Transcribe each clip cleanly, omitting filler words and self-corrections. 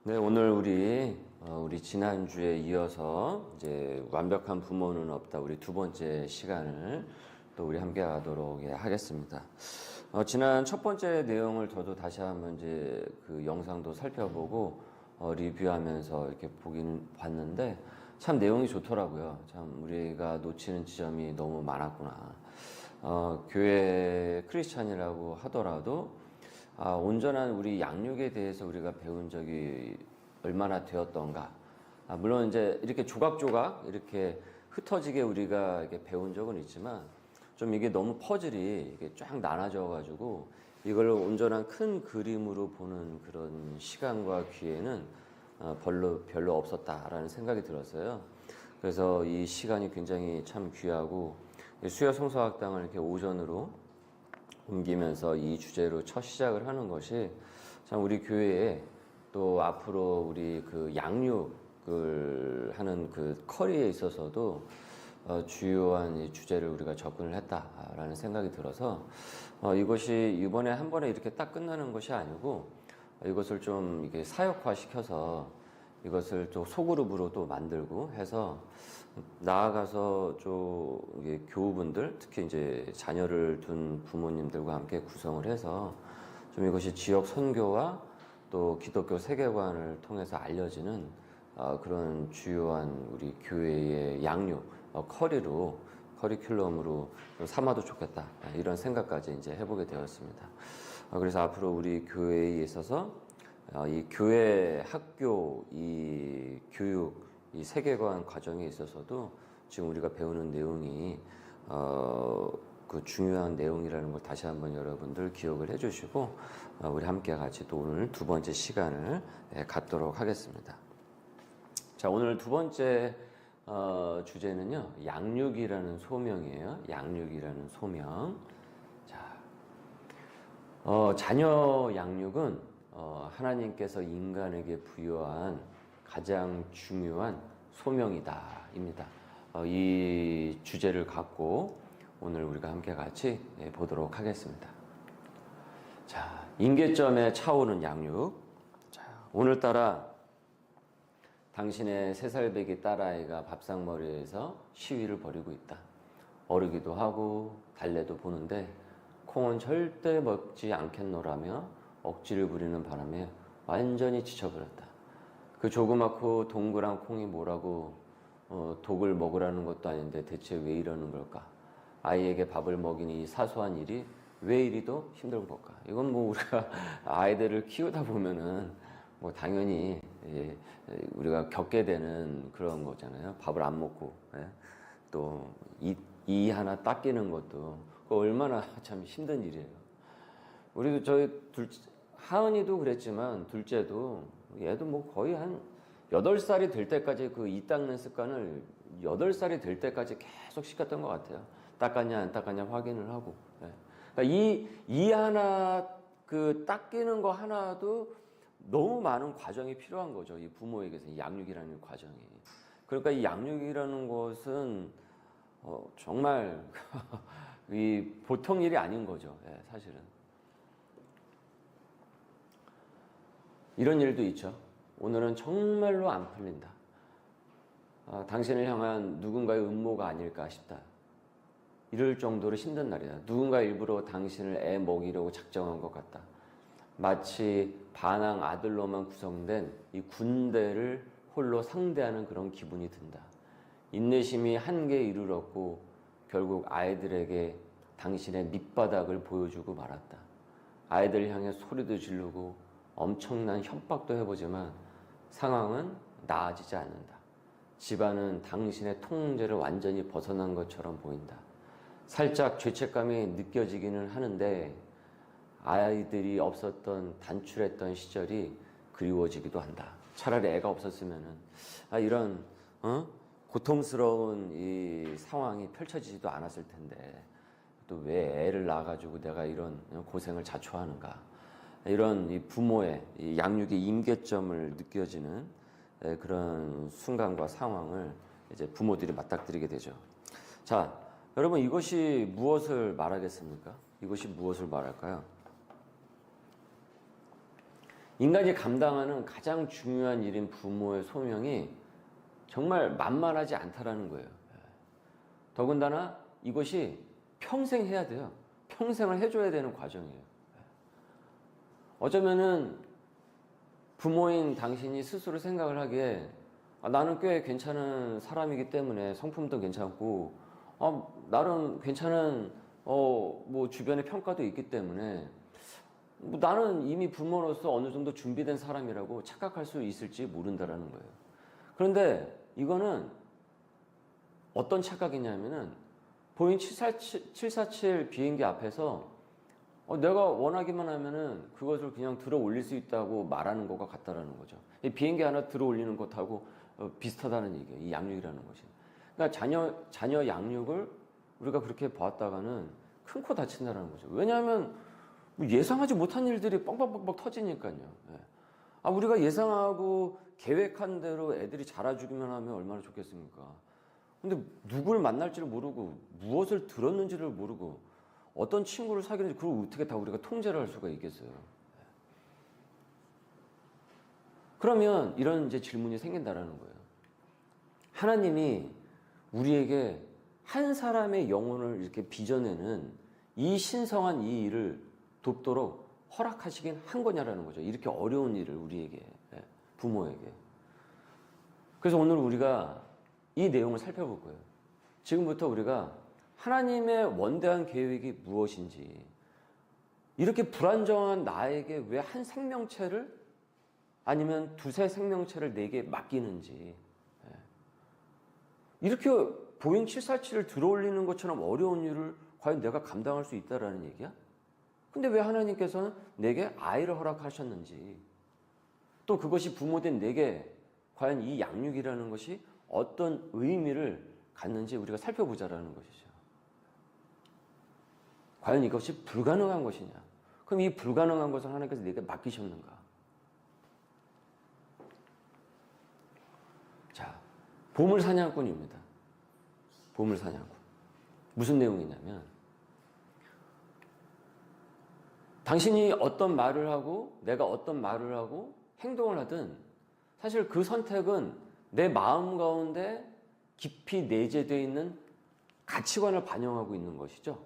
네, 오늘 우리 지난주에 이어서 이제 완벽한 부모는 없다. 우리 두 번째 시간을 또 우리 함께 하도록 하겠습니다. 지난 첫 번째 내용을 저도 다시 한번 이제 그 영상도 살펴보고 리뷰하면서 이렇게 보긴 봤는데 참 내용이 좋더라고요. 참 우리가 놓치는 지점이 너무 많았구나. 교회 크리스찬이라고 하더라도 온전한 우리 양육에 대해서 우리가 배운 적이 얼마나 되었던가. 물론 이제 이렇게 조각조각 이렇게 흩어지게 우리가 이렇게 배운 적은 있지만 좀 이게 너무 퍼즐이 이게 쫙 나눠져가지고 이걸 온전한 큰 그림으로 보는 그런 시간과 기회는 별로 없었다라는 생각이 들었어요. 그래서 이 시간이 굉장히 참 귀하고 수요 성서학당을 이렇게 오전으로 옮기면서 이 주제로 첫 시작을 하는 것이 참 우리 교회에 또 앞으로 우리 그 양육을 하는 그 커리에 있어서도 주요한 이 주제를 우리가 접근을 했다라는 생각이 들어서 이것이 이번에 한 번에 이렇게 딱 끝나는 것이 아니고 이것을 좀 이게 사역화 시켜서 이것을 또 소그룹으로 또 만들고 해서 나아가서 좀 교우분들, 특히 이제 자녀를 둔 부모님들과 함께 구성을 해서 좀 이것이 지역 선교와 또 기독교 세계관을 통해서 알려지는 그런 주요한 우리 교회의 양육, 커리큘럼으로 삼아도 좋겠다. 이런 생각까지 이제 해보게 되었습니다. 그래서 앞으로 우리 교회에 있어서 이 교회, 학교, 이 교육, 이 세계관 과정에 있어서도 지금 우리가 배우는 내용이 그 중요한 내용이라는 걸 다시 한번 여러분들 기억을 해주시고 우리 함께 같이 또 오늘 두 번째 시간을 갖도록 하겠습니다. 자, 오늘 두 번째 주제는요, 양육이라는 소명이에요. 양육이라는 소명. 자, 자녀 양육은 하나님께서 인간에게 부여한 가장 중요한 소명이다입니다. 이 주제를 갖고 오늘 우리가 함께 같이 보도록 하겠습니다. 자, 임계점에 차오는 양육. 자, 오늘따라 당신의 3살배기 딸아이가 밥상머리에서 시위를 벌이고 있다. 어르기도 하고 달래도 보는데 콩은 절대 먹지 않겠노라며 억지를 부리는 바람에 완전히 지쳐버렸다. 그 조그맣고 동그란 콩이 뭐라고 독을 먹으라는 것도 아닌데 대체 왜 이러는 걸까? 아이에게 밥을 먹이는 이 사소한 일이 왜 이리도 힘든 걸까? 이건 뭐 우리가 아이들을 키우다 보면은 뭐 당연히 우리가 겪게 되는 그런 거잖아요. 밥을 안 먹고 또 이 하나 닦이는 것도 얼마나 참 힘든 일이에요. 우리도 저희 하은이도 그랬지만 둘째도 얘도 뭐 거의 한 8살이 될 때까지 그 이 닦는 습관을 8살이 될 때까지 계속 시켰던 것 같아요. 닦았냐 안 닦았냐 확인을 하고. 그러니까 이 하나 그 닦이는 거 하나도 너무 많은 과정이 필요한 거죠. 이 부모에게서 이 양육이라는 과정이. 그러니까 이 양육이라는 것은 정말 이 보통 일이 아닌 거죠. 사실은. 이런 일도 있죠. 오늘은 정말로 안 풀린다. 당신을 향한 누군가의 음모가 아닐까 싶다. 이럴 정도로 힘든 날이다. 누군가 일부러 당신을 애 먹이려고 작정한 것 같다. 마치 반항 아들로만 구성된 이 군대를 홀로 상대하는 그런 기분이 든다. 인내심이 한계에 이르렀고 결국 아이들에게 당신의 밑바닥을 보여주고 말았다. 아이들 향해 소리도 지르고 엄청난 협박도 해보지만 상황은 나아지지 않는다. 집안은 당신의 통제를 완전히 벗어난 것처럼 보인다. 살짝 죄책감이 느껴지기는 하는데 아이들이 없었던 단출했던 시절이 그리워지기도 한다. 차라리 애가 없었으면은 이런 고통스러운 이 상황이 펼쳐지지도 않았을 텐데 또 왜 애를 낳아가지고 내가 이런 고생을 자초하는가. 이런 이 부모의 이 양육의 임계점을 느껴지는 그런 순간과 상황을 이제 부모들이 맞닥뜨리게 되죠. 자, 여러분 이것이 무엇을 말하겠습니까? 이것이 무엇을 말할까요? 인간이 감당하는 가장 중요한 일인 부모의 소명이 정말 만만하지 않다라는 거예요. 더군다나 이것이 평생 해야 돼요. 평생을 해줘야 되는 과정이에요. 어쩌면은 부모인 당신이 스스로 생각을 하기에 나는 꽤 괜찮은 사람이기 때문에 성품도 괜찮고 나름 괜찮은 뭐 주변의 평가도 있기 때문에 뭐 나는 이미 부모로서 어느 정도 준비된 사람이라고 착각할 수 있을지 모른다라는 거예요. 그런데 이거는 어떤 착각이냐면은 보잉 747 비행기 앞에서 내가 원하기만 하면은 그것을 그냥 들어 올릴 수 있다고 말하는 것과 같다라는 거죠. 이 비행기 하나 들어 올리는 것하고 비슷하다는 얘기예요. 이 양육이라는 것이. 그러니까 자녀 양육을 우리가 그렇게 보았다가는 큰 코 다친다는 거죠. 왜냐하면 예상하지 못한 일들이 뻥뻥뻥뻥 터지니까요. 우리가 예상하고 계획한 대로 애들이 자라주기만 하면 얼마나 좋겠습니까? 근데 누굴 만날지를 모르고 무엇을 들었는지를 모르고 어떤 친구를 사귀는지 그걸 어떻게 다 우리가 통제를 할 수가 있겠어요? 그러면 이런 이제 질문이 생긴다라는 거예요. 하나님이 우리에게 한 사람의 영혼을 이렇게 빚어내는 이 신성한 이 일을 돕도록 허락하시긴 한 거냐라는 거죠. 이렇게 어려운 일을 우리에게, 부모에게. 그래서 오늘 우리가 이 내용을 살펴볼 거예요. 지금부터 우리가 하나님의 원대한 계획이 무엇인지, 이렇게 불안정한 나에게 왜 한 생명체를 아니면 두세 생명체를 내게 맡기는지, 이렇게 보잉 747을 들어올리는 것처럼 어려운 일을 과연 내가 감당할 수 있다라는 얘기야? 근데 왜 하나님께서는 내게 아이를 허락하셨는지, 또 그것이 부모된 내게 과연 이 양육이라는 것이 어떤 의미를 갖는지 우리가 살펴보자라는 것이죠. 과연 이것이 불가능한 것이냐? 그럼 이 불가능한 것을 하나님께서 내게 맡기셨는가? 자, 보물사냥꾼입니다. 보물사냥꾼. 무슨 내용이냐면, 당신이 어떤 말을 하고 내가 어떤 말을 하고 행동을 하든 사실 그 선택은 내 마음 가운데 깊이 내재되어 있는 가치관을 반영하고 있는 것이죠.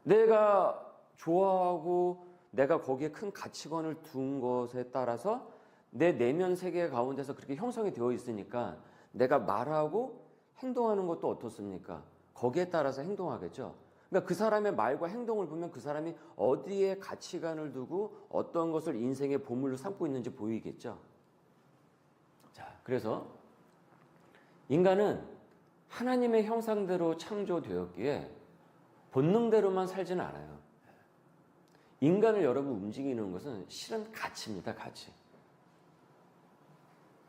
내가 좋아하고 내가 거기에 큰 가치관을 둔 것에 따라서 내 내면 세계 가운데서 그렇게 형성이 되어 있으니까 내가 말하고 행동하는 것도 어떻습니까? 거기에 따라서 행동하겠죠. 그러니까 그 사람의 말과 행동을 보면 그 사람이 어디에 가치관을 두고 어떤 것을 인생의 보물로 삼고 있는지 보이겠죠. 자, 그래서 인간은 하나님의 형상대로 창조되었기에 본능대로만 살지는 않아요. 인간을 여러분 움직이는 것은 실은 가치입니다, 가치.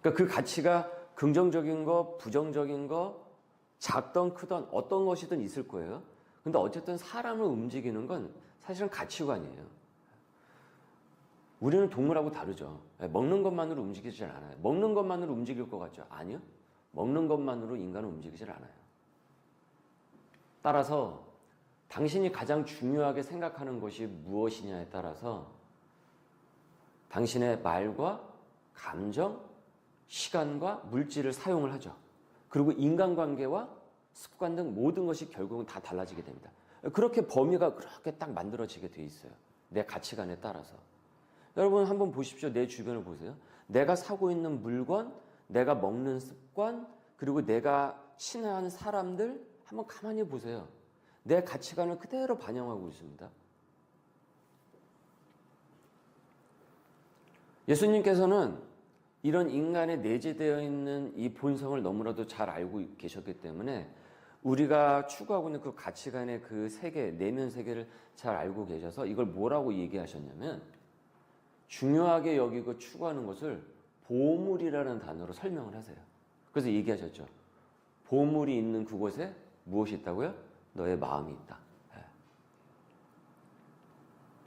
그러니까 그 가치가 긍정적인 거, 부정적인 거, 작던 크던 어떤 것이든 있을 거예요. 근데 어쨌든 사람을 움직이는 건 사실은 가치관이에요. 우리는 동물하고 다르죠. 먹는 것만으로 움직이질 않아요. 먹는 것만으로 움직일 것 같죠? 아니요. 먹는 것만으로 인간은 움직이질 않아요. 따라서 당신이 가장 중요하게 생각하는 것이 무엇이냐에 따라서 당신의 말과 감정, 시간과 물질을 사용을 하죠. 그리고 인간관계와 습관 등 모든 것이 결국은 다 달라지게 됩니다. 그렇게 범위가 그렇게 딱 만들어지게 돼 있어요. 내 가치관에 따라서. 여러분 한번 보십시오. 내 주변을 보세요. 내가 사고 있는 물건, 내가 먹는 습관, 그리고 내가 친한 사람들 한번 가만히 보세요. 내 가치관을 그대로 반영하고 있습니다. 예수님께서는 이런 인간에 내재되어 있는 이 본성을 너무나도 잘 알고 계셨기 때문에 우리가 추구하고 있는 그 가치관의 그 세계, 내면 세계를 잘 알고 계셔서 이걸 뭐라고 얘기하셨냐면 중요하게 여기고 추구하는 것을 보물이라는 단어로 설명을 하세요. 그래서 얘기하셨죠. 보물이 있는 그곳에 무엇이 있다고요? 너의 마음이 있다.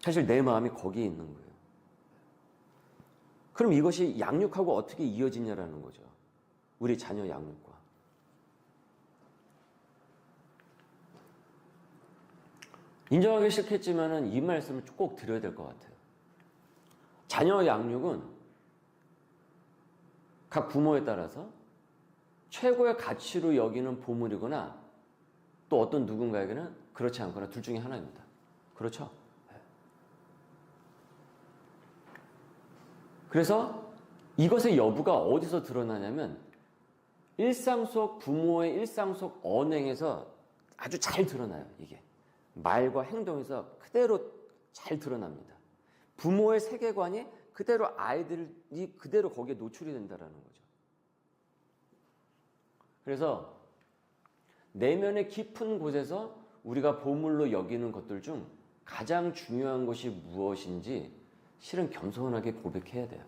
사실 내 마음이 거기에 있는 거예요. 그럼 이것이 양육하고 어떻게 이어지냐라는 거죠. 우리 자녀 양육과. 인정하기 싫겠지만은 이 말씀을 꼭 드려야 될 것 같아요. 자녀 양육은 각 부모에 따라서 최고의 가치로 여기는 보물이거나 또 어떤 누군가에게는 그렇지 않거나 둘 중에 하나입니다. 그렇죠? 그래서 이것의 여부가 어디서 드러나냐면 일상 속 부모의 일상 속 언행에서 아주 잘 드러나요. 이게 말과 행동에서 그대로 잘 드러납니다. 부모의 세계관이 그대로 아이들이 그대로 거기에 노출이 된다는 거죠. 그래서 내면의 깊은 곳에서 우리가 보물로 여기는 것들 중 가장 중요한 것이 무엇인지 실은 겸손하게 고백해야 돼요.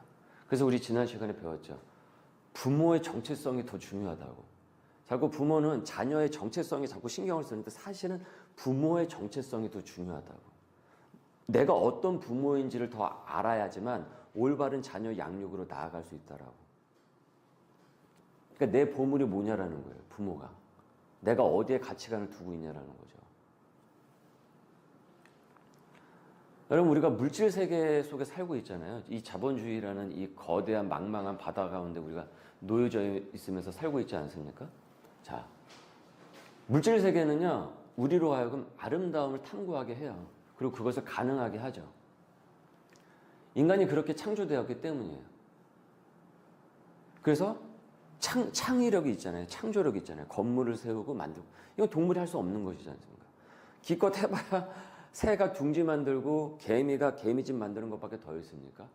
그래서 우리 지난 시간에 배웠죠. 부모의 정체성이 더 중요하다고. 자꾸 부모는 자녀의 정체성에 자꾸 신경을 쓰는데 사실은 부모의 정체성이 더 중요하다고. 내가 어떤 부모인지를 더 알아야지만 올바른 자녀 양육으로 나아갈 수 있다라고. 그러니까 내 보물이 뭐냐라는 거예요. 부모가. 내가 어디에 가치관을 두고 있냐라는 거죠. 여러분, 우리가 물질 세계 속에 살고 있잖아요. 이 자본주의라는 이 거대한 망망한 바다 가운데 우리가 놓여져 있으면서 살고 있지 않습니까? 자, 물질 세계는요, 우리로 하여금 아름다움을 탐구하게 해요. 그리고 그것을 가능하게 하죠. 인간이 그렇게 창조되었기 때문이에요. 그래서 창의력이 있잖아요. 창조력이 있잖아요. 건물을 세우고 만들고. 이건 동물이 할 수 없는 것이지 않습니까? 기껏 해봐야 새가 둥지 만들고 개미가 개미집 만드는 것밖에 더 있습니까?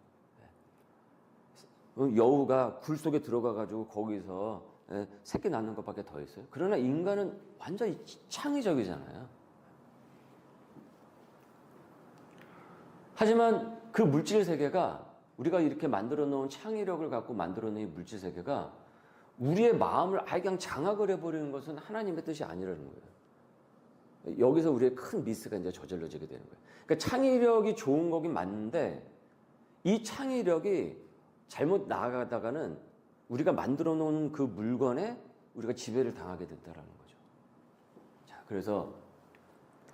여우가 굴 속에 들어가가지고 거기서 새끼 낳는 것밖에 더 있어요. 그러나 인간은 완전히 창의적이잖아요. 하지만 그 물질 세계가 우리가 이렇게 만들어 놓은 창의력을 갖고 만들어 놓은 이 물질 세계가 우리의 마음을 아예 그냥 장악을 해버리는 것은 하나님의 뜻이 아니라는 거예요. 여기서 우리의 큰 미스가 이제 저질러지게 되는 거예요. 그러니까 창의력이 좋은 거긴 맞는데 이 창의력이 잘못 나아가다가는 우리가 만들어 놓은 그 물건에 우리가 지배를 당하게 된다는 거죠. 자, 그래서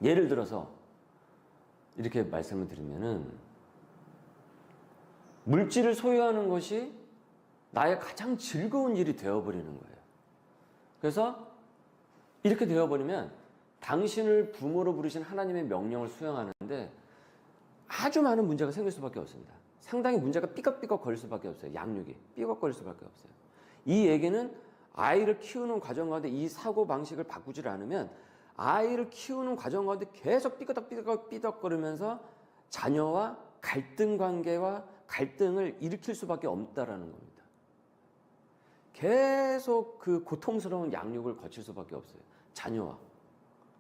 예를 들어서 이렇게 말씀을 드리면은 물질을 소유하는 것이 나의 가장 즐거운 일이 되어버리는 거예요. 그래서 이렇게 되어버리면 당신을 부모로 부르신 하나님의 명령을 수행하는데 아주 많은 문제가 생길 수밖에 없습니다. 상당히 문제가 삐걱삐걱 거릴 수밖에 없어요. 양육이 삐걱거릴 수밖에 없어요. 이 얘기는 아이를 키우는 과정 가운데 이 사고방식을 바꾸지 않으면 아이를 키우는 과정 가운데 계속 삐걱삐걱거리면서 자녀와 갈등 관계와 갈등을 일으킬 수밖에 없다라는 겁니다. 계속 그 고통스러운 양육을 거칠 수밖에 없어요. 자녀와.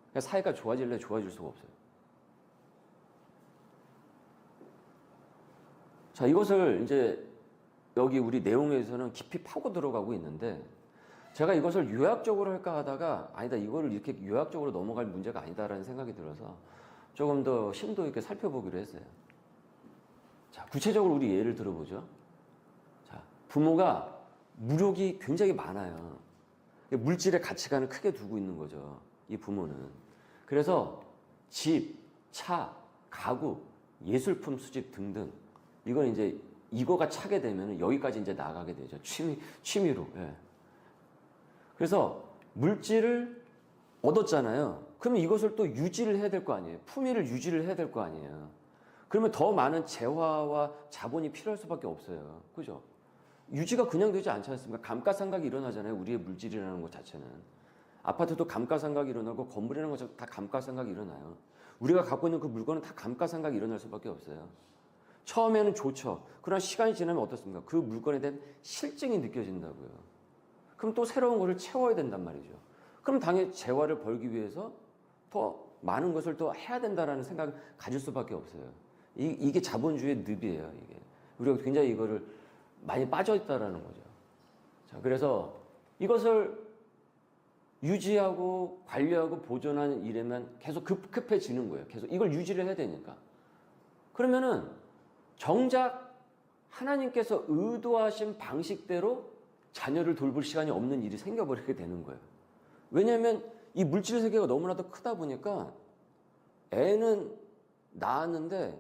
그러니까 사이가 좋아질래 좋아질 수가 없어요. 자, 이것을 이제 여기 우리 내용에서는 깊이 파고 들어가고 있는데 제가 이것을 요약적으로 할까 하다가 아니다, 이거를 이렇게 요약적으로 넘어갈 문제가 아니다라는 생각이 들어서 조금 더 심도 있게 살펴보기로 했어요. 자, 구체적으로 우리 예를 들어보죠. 자, 부모가 무력이 굉장히 많아요. 물질의 가치관을 크게 두고 있는 거죠. 이 부모는. 그래서 집, 차, 가구, 예술품 수집 등등 이건 이제 이거가 차게 되면 여기까지 이제 나가게 되죠. 취미로. 예. 그래서 물질을 얻었잖아요. 그러면 이것을 또 유지를 해야 될 거 아니에요. 품위를 유지를 해야 될 거 아니에요. 그러면 더 많은 재화와 자본이 필요할 수밖에 없어요. 그죠? 유지가 그냥 되지 않지 않습니까? 감가상각이 일어나잖아요. 우리의 물질이라는 것 자체는. 아파트도 감가상각이 일어나고 건물이라는 것 다 감가상각이 일어나요. 우리가 갖고 있는 그 물건은 다 감가상각이 일어날 수밖에 없어요. 처음에는 좋죠. 그러나 시간이 지나면 어떻습니까? 그 물건에 대한 실증이 느껴진다고요. 그럼 또 새로운 것을 채워야 된단 말이죠. 그럼 당연히 재화를 벌기 위해서 더 많은 것을 또 해야 된다라는 생각을 가질 수밖에 없어요. 이게 자본주의의 늪이에요. 이게 우리가 굉장히 이거를 많이 빠져 있다라는 거죠. 자, 그래서 이것을 유지하고 관리하고 보존하는 일에만 계속 급급해지는 거예요. 계속 이걸 유지를 해야 되니까. 그러면은 정작 하나님께서 의도하신 방식대로 자녀를 돌볼 시간이 없는 일이 생겨버리게 되는 거예요. 왜냐하면 이 물질 세계가 너무나도 크다 보니까 애는 낳았는데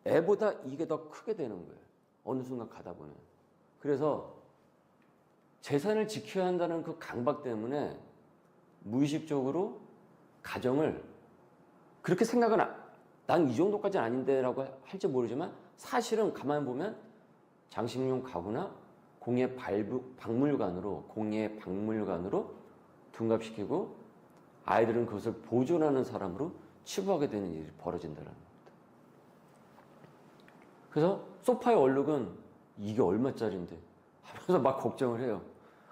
애보다 이게 더 크게 되는 거예요. 어느 순간 가다 보면. 그래서 재산을 지켜야 한다는 그 강박 때문에 무의식적으로 가정을 그렇게 생각은 난 이 정도까지는 아닌데 라고 할지 모르지만 사실은 가만히 보면 장식용 가구나 공예 박물관으로 둔갑시키고 아이들은 그것을 보존하는 사람으로 치부하게 되는 일이 벌어진다는 겁니다. 그래서 소파의 얼룩은 이게 얼마짜린데 하면서 막 걱정을 해요.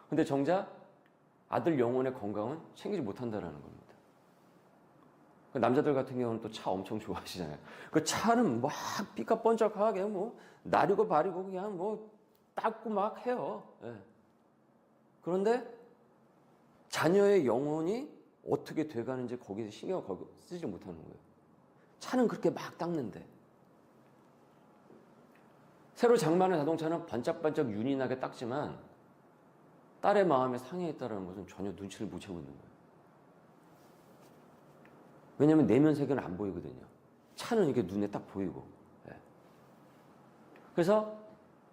근데 정작 아들 영혼의 건강은 챙기지 못한다는 겁니다. 남자들 같은 경우는 또 차 엄청 좋아하시잖아요. 그 차는 막 삐까뻔쩍하게 뭐 나리고 바리고 그냥 뭐 닦고 막 해요. 예. 그런데 자녀의 영혼이 어떻게 돼가는지 거기서 신경을 쓰지 못하는 거예요. 차는 그렇게 막 닦는데 새로 장만한 자동차는 반짝반짝 윤이 나게 닦지만 딸의 마음에 상해했다는 것은 전혀 눈치를 못 채고 있는 거예요. 왜냐하면 내면 세계는 안 보이거든요. 차는 이렇게 눈에 딱 보이고. 예. 그래서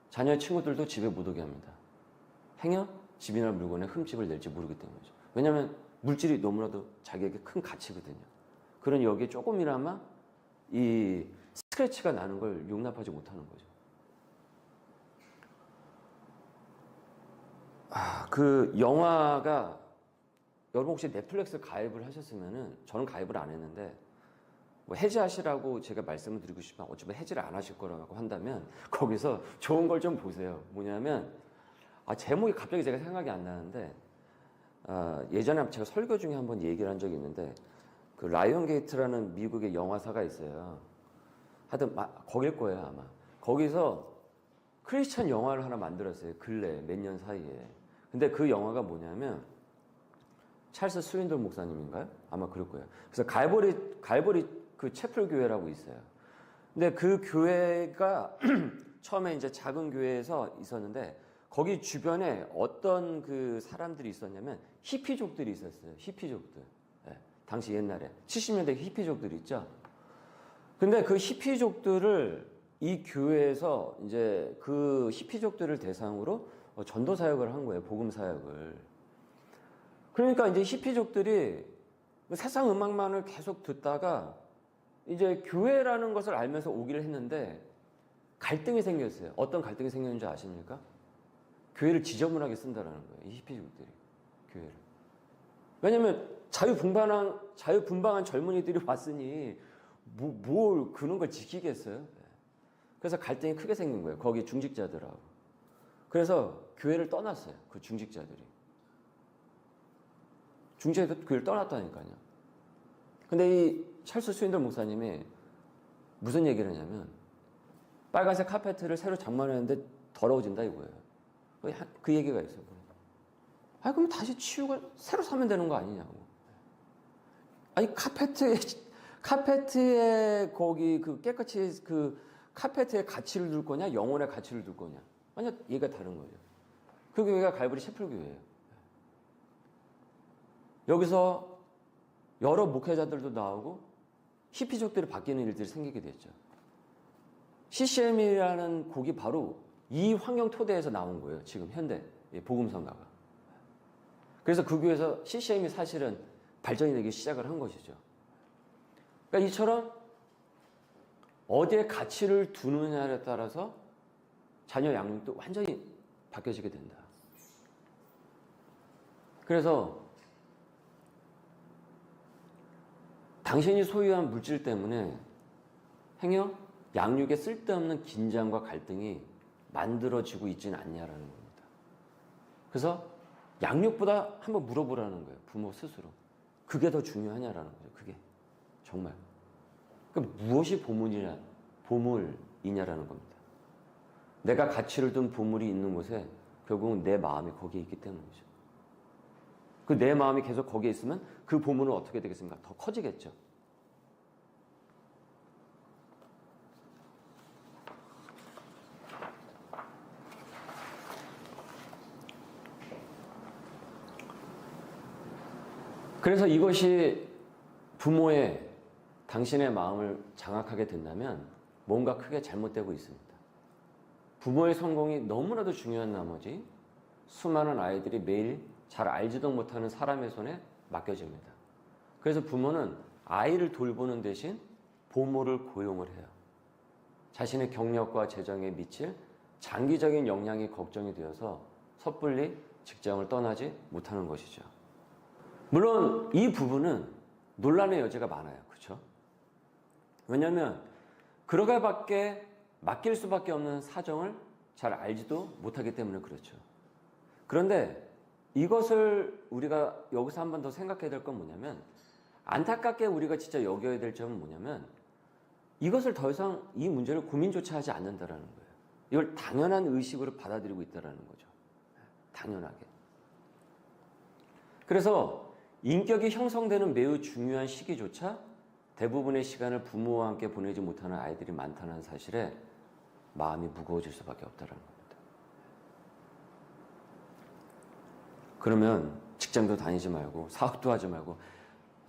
자녀의 친구들도 집에 못 오게 합니다. 행여 집이나 물건에 흠집을 낼지 모르기 때문이죠. 왜냐하면 물질이 너무나도 자기에게 큰 가치거든요. 그런 여기에 조금이나마 이 스크래치가 나는 걸 용납하지 못하는 거죠. 그 영화가 여러분 혹시 넷플릭스 가입을 하셨으면은 저는 가입을 안 했는데 뭐 해지하시라고 제가 말씀을 드리고 싶지만 어차피 해지를 안 하실 거라고 한다면 거기서 좋은 걸 좀 보세요. 뭐냐면 제목이 갑자기 제가 생각이 안 나는데 예전에 제가 설교 중에 한번 얘기를 한 적이 있는데 그 라이언 게이트라는 미국의 영화사가 있어요. 하여튼 거길 거예요 아마. 거기서 크리스천 영화를 하나 만들었어요. 근래 몇 년 사이에. 근데 그 영화가 뭐냐면 찰스 스윈돌 목사님인가요? 아마 그럴 거예요. 그래서 갈보리 그 채플 교회라고 있어요. 근데 그 교회가 처음에 이제 작은 교회에서 있었는데 거기 주변에 어떤 그 사람들이 있었냐면 히피족들이 있었어요. 히피족들. 네, 당시 옛날에 70년대 히피족들이 있죠. 근데 그 히피족들을 이 교회에서 이제 그 히피족들을 대상으로 전도 사역을 한 거예요. 복음 사역을. 그러니까 이제 히피족들이 세상 음악만을 계속 듣다가 이제 교회라는 것을 알면서 오기를 했는데 갈등이 생겼어요. 어떤 갈등이 생겼는지 아십니까? 교회를 지저분하게 쓴다라는 거예요. 이 히피족들이 교회를. 왜냐면 자유분방한 젊은이들이 왔으니 뭘 그런 걸 지키겠어요? 그래서 갈등이 크게 생긴 거예요. 거기 중직자들하고. 그래서 교회를 떠났어요. 그 중직자들이. 중직자들 교회를 떠났다니까요. 근데 이 찰스 스윈돌 목사님이 무슨 얘기를 하냐면 빨간색 카페트를 새로 장만했는데 더러워진다 이거예요. 그 얘기가 있어요. 그럼 다시 치우고 새로 사면 되는 거 아니냐고. 아니 카페트에 거기 그 깨끗이 그 카페트에 가치를 둘 거냐 영혼의 가치를 둘 거냐. 아니야, 얘가 다른 거죠. 그 교회가 갈보리 채플 교회예요. 여기서 여러 목회자들도 나오고 히피족들이 바뀌는 일들이 생기게 됐죠. CCM이라는 곡이 바로 이 환경 토대에서 나온 거예요. 지금 현대 복음성가가. 그래서 그 교회에서 CCM이 사실은 발전이 되기 시작을 한 것이죠. 그러니까 이처럼 어디에 가치를 두느냐에 따라서 자녀 양육도 완전히 바뀌어지게 된다. 그래서 당신이 소유한 물질 때문에 행여 양육에 쓸데없는 긴장과 갈등이 만들어지고 있지는 않냐라는 겁니다. 그래서 양육보다 한번 물어보라는 거예요. 부모 스스로. 그게 더 중요하냐라는 거죠. 그게 정말. 그러니까 무엇이 보물이냐라는 겁니다. 내가 가치를 둔 보물이 있는 곳에 결국은 내 마음이 거기에 있기 때문이죠. 그 내 마음이 계속 거기에 있으면 그 보물은 어떻게 되겠습니까? 더 커지겠죠. 그래서 이것이 부모의 당신의 마음을 장악하게 된다면 뭔가 크게 잘못되고 있습니다. 부모의 성공이 너무나도 중요한 나머지 수많은 아이들이 매일 잘 알지도 못하는 사람의 손에 맡겨집니다. 그래서 부모는 아이를 돌보는 대신 보모를 고용을 해요. 자신의 경력과 재정에 미칠 장기적인 영향이 걱정이 되어서 섣불리 직장을 떠나지 못하는 것이죠. 물론 이 부분은 논란의 여지가 많아요. 그렇죠? 왜냐하면 그러가밖에 맡길 수밖에 없는 사정을 잘 알지도 못하기 때문에 그렇죠. 그런데 이것을 우리가 여기서 한 번 더 생각해야 될 건 뭐냐면, 안타깝게 우리가 진짜 여겨야 될 점은 뭐냐면, 이것을 더 이상 이 문제를 고민조차 하지 않는다라는 거예요. 이걸 당연한 의식으로 받아들이고 있다라는 거죠. 당연하게. 그래서 인격이 형성되는 매우 중요한 시기조차 대부분의 시간을 부모와 함께 보내지 못하는 아이들이 많다는 사실에 마음이 무거워질 수밖에 없다는 겁니다. 그러면 직장도 다니지 말고 사업도 하지 말고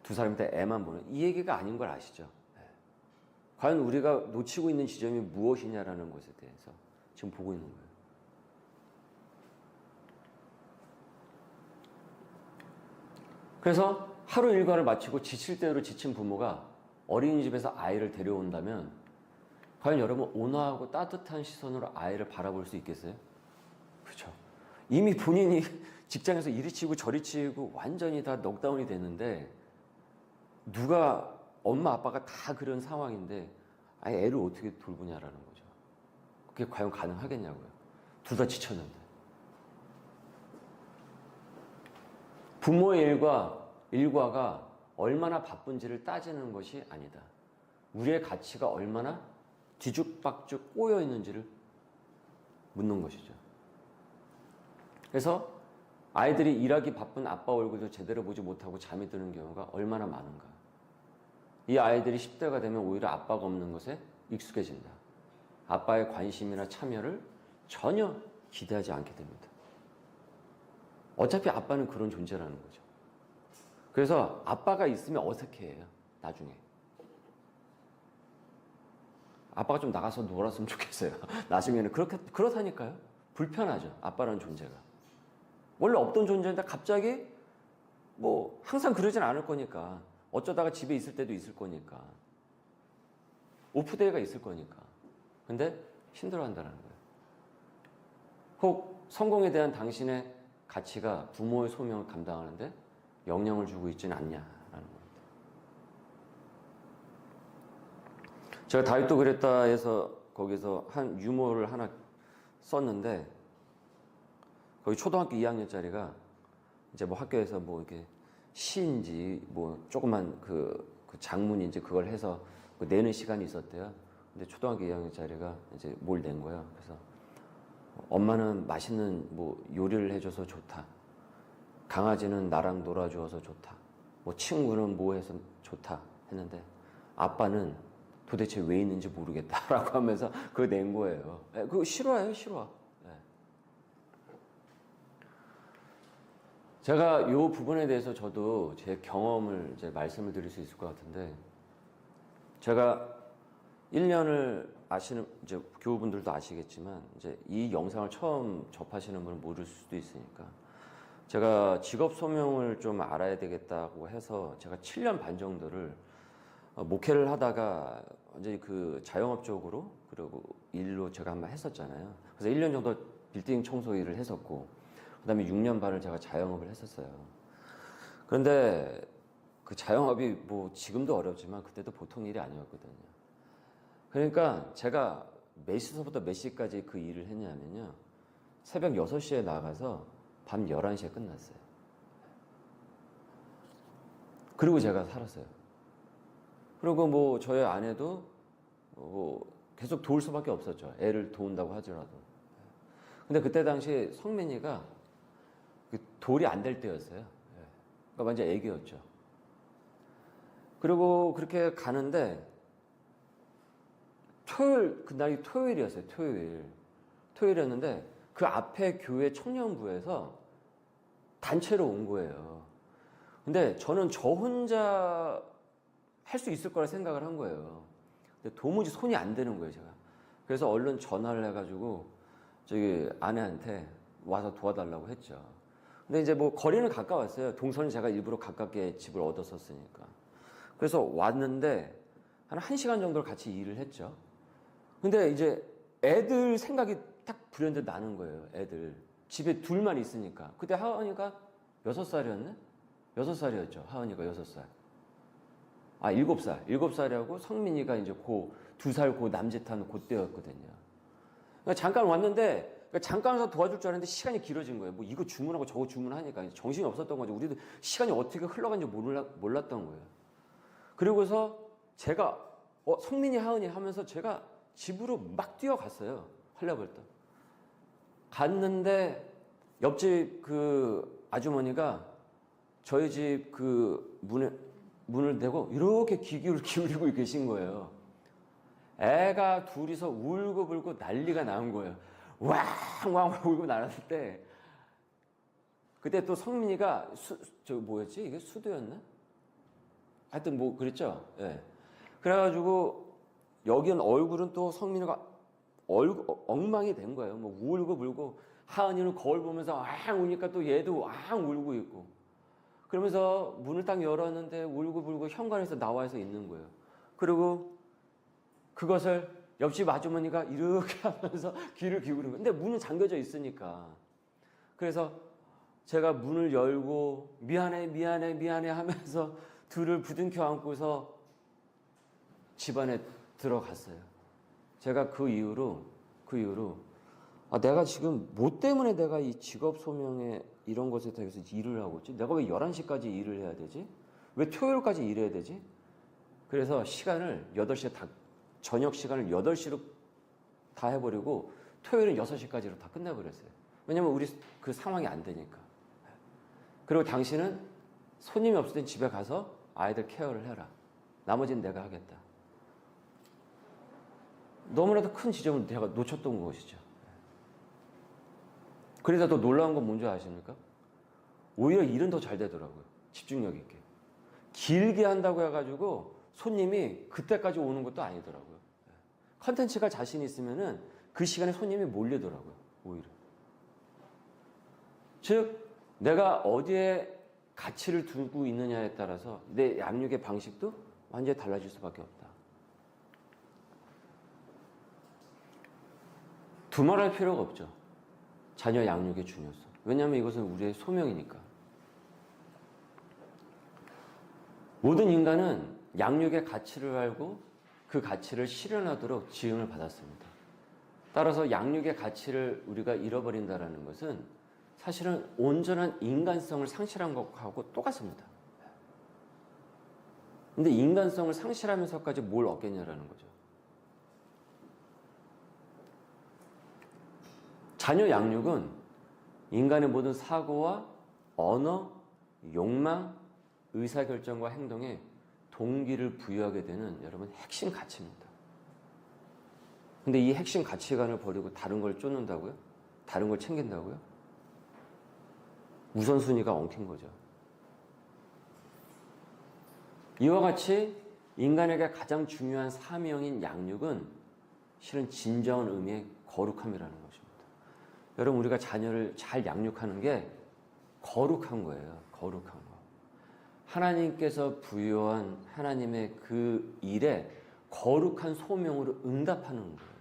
두 사람이 다 애만 보는, 이 얘기가 아닌 걸 아시죠? 과연 우리가 놓치고 있는 지점이 무엇이냐라는 것에 대해서 지금 보고 있는 거예요. 그래서 하루 일과를 마치고 지칠 대로 지친 부모가 어린이집에서 아이를 데려온다면 과연 여러분 온화하고 따뜻한 시선으로 아이를 바라볼 수 있겠어요? 그렇죠. 이미 본인이 직장에서 이리 치고 저리 치고 완전히 다 넉다운이 됐는데, 누가 엄마 아빠가 다 그런 상황인데 아예 애를 어떻게 돌보냐라는 거죠. 그게 과연 가능하겠냐고요. 둘 다 지쳤는데. 부모의 일과가 얼마나 바쁜지를 따지는 것이 아니다. 우리의 가치가 얼마나 뒤죽박죽 꼬여 있는지를 묻는 것이죠. 그래서 아이들이 일하기 바쁜 아빠 얼굴도 제대로 보지 못하고 잠이 드는 경우가 얼마나 많은가. 이 아이들이 10대가 되면 오히려 아빠가 없는 것에 익숙해진다. 아빠의 관심이나 참여를 전혀 기대하지 않게 됩니다. 어차피 아빠는 그런 존재라는 거죠. 그래서 아빠가 있으면 어색해해요. 나중에. 아빠가 좀 나가서 놀았으면 좋겠어요. 나중에는 그렇다니까요. 불편하죠. 아빠라는 존재가. 원래 없던 존재인데 갑자기 뭐 항상 그러진 않을 거니까, 어쩌다가 집에 있을 때도 있을 거니까, 오프데이가 있을 거니까. 근데 힘들어한다는 거예요. 혹 성공에 대한 당신의 가치가 부모의 소명을 감당하는데 영향을 주고 있지는 않냐라는 겁니다. 제가 다윗도 그랬다 해서 거기서 한 유머를 하나 썼는데, 거기 초등학교 2학년짜리가 이제 뭐 학교에서 뭐 이렇게 시인지 뭐 조그만 그 장문인지 그걸 해서 내는 시간이 있었대요. 근데 초등학교 2학년짜리가 이제 뭘 낸 거예요. 그래서 엄마는 맛있는 뭐 요리를 해줘서 좋다. 강아지는 나랑 놀아주어서 좋다. 뭐 친구는 뭐 해서 좋다 했는데, 아빠는 도대체 왜 있는지 모르겠다라고 하면서 그거 낸 거예요. 그거 실화예요, 실화. 제가 이 부분에 대해서 저도 제 경험을 이제 말씀을 드릴 수 있을 것 같은데, 제가 1년을 아시는 이제 교우분들도 아시겠지만, 이제 이 영상을 처음 접하시는 분은 모를 수도 있으니까, 제가 직업 소명을 좀 알아야 되겠다고 해서 제가 7년 반 정도를 목회를 하다가 완전히 그 자영업 쪽으로, 그리고 일로 제가 한번 했었잖아요. 그래서 1년 정도 빌딩 청소 일을 했었고, 그 다음에 6년 반을 제가 자영업을 했었어요. 그런데 그 자영업이 뭐 지금도 어렵지만 그때도 보통 일이 아니었거든요. 그러니까 제가 몇 시서부터 몇 시까지 그 일을 했냐면요, 새벽 6시에 나가서 밤 11시에 끝났어요. 그리고 제가 살았어요. 그리고 뭐 저희 아내도 뭐 계속 도울 수밖에 없었죠. 애를 도운다고 하더라도. 근데 그때 당시 성민이가 돌이 안 될 때였어요. 그러니까 완전 애기였죠. 그리고 그렇게 가는데 그날이 토요일이었어요. 토요일이었는데 그 앞에 교회 청년부에서 단체로 온 거예요. 근데 저는 저 혼자 할 수 있을 거라 생각을 한 거예요. 근데 도무지 손이 안 되는 거예요, 제가. 그래서 얼른 전화를 해가지고 저기 아내한테 와서 도와달라고 했죠. 근데 이제 뭐 거리는 가까웠어요. 동선은 제가 일부러 가깝게 집을 얻었었으니까. 그래서 왔는데 한 1시간 정도를 같이 일을 했죠. 근데 이제 애들 생각이 딱 불현듯 나는 거예요. 애들. 집에 둘만 있으니까. 그때 하은이가 6살이었네? 6살이었죠. 하은이가 6살. 아, 7살. 7살이라고 성민이가 이제 2살 남짓한 그때였거든요. 그러니까 잠깐 왔는데, 그러니까 잠깐 와서 도와줄 줄 알았는데 시간이 길어진 거예요. 뭐 이거 주문하고 저거 주문하니까 정신이 없었던 거죠. 우리도 시간이 어떻게 흘러간지 몰랐던 거예요. 그리고서 제가 성민이 하은이 하면서 제가 집으로 막 뛰어갔어요. 헐레벌떡. 갔는데 옆집 그 아주머니가 저희 집 그 문을 대고 이렇게 귀를 기울이고 계신 거예요. 애가 둘이서 울고불고 난리가 난 거예요. 왕왕 울고 나왔을 때 그때 또 성민이가 저 뭐였지? 이게 수도였나? 하여튼 뭐 그랬죠. 예. 그래가지고 여기는 얼굴은 또 성민이가 엉망이 된 거예요. 뭐 울고불고 하은이는 거울 보면서 왕 우니까 또 얘도 왕 울고 있고 그러면서 문을 딱 열었는데 울고불고 현관에서 나와서 있는 거예요. 그리고 그것을 옆집 아주머니가 이렇게 하면서 귀를 기울인 거예요. 근데 문은 잠겨져 있으니까. 그래서 제가 문을 열고 미안해 하면서 둘을 부둥켜 안고서 집안에 들어갔어요. 제가 그 이후로 내가 지금 뭐 때문에 내가 이 직업 소명에 이런 것에 대해서 일을 하고 있지? 내가 왜 11시까지 일을 해야 되지? 왜 토요일까지 일해야 되지? 그래서 시간을 8시에 다 저녁 시간을 8시로 다 해버리고 토요일은 6시까지로 다 끝내버렸어요. 왜냐면 우리 그 상황이 안 되니까. 그리고 당신은 손님이 없을 땐 집에 가서 아이들 케어를 해라. 나머지는 내가 하겠다. 너무나도 큰 지점을 내가 놓쳤던 것이죠. 그래서 더 놀라운 건 뭔지 아십니까? 오히려 일은 더 잘 되더라고요. 집중력 있게. 길게 한다고 해가지고 손님이 그때까지 오는 것도 아니더라고요. 컨텐츠가 자신 있으면은 그 시간에 손님이 몰리더라고요. 오히려. 즉, 내가 어디에 가치를 두고 있느냐에 따라서 내 양육의 방식도 완전히 달라질 수밖에 없다. 두말할 필요가 없죠. 자녀 양육의 중요성. 왜냐하면 이것은 우리의 소명이니까. 모든 인간은 양육의 가치를 알고 그 가치를 실현하도록 지음을 받았습니다. 따라서 양육의 가치를 우리가 잃어버린다는 것은 사실은 온전한 인간성을 상실한 것하고 똑같습니다. 근데 인간성을 상실하면서까지 뭘 얻겠냐라는 거죠. 자녀 양육은 인간의 모든 사고와 언어, 욕망, 의사결정과 행동에 동기를 부여하게 되는 여러분 핵심 가치입니다. 근데 이 핵심 가치관을 버리고 다른 걸 쫓는다고요? 다른 걸 챙긴다고요? 우선순위가 엉킨 거죠. 이와 같이 인간에게 가장 중요한 사명인 양육은 실은 진정한 의미의 거룩함이라는 것입니다. 여러분, 우리가 자녀를 잘 양육하는 게 거룩한 거예요. 거룩한 거. 하나님께서 부여한 하나님의 그 일에 거룩한 소명으로 응답하는 거예요.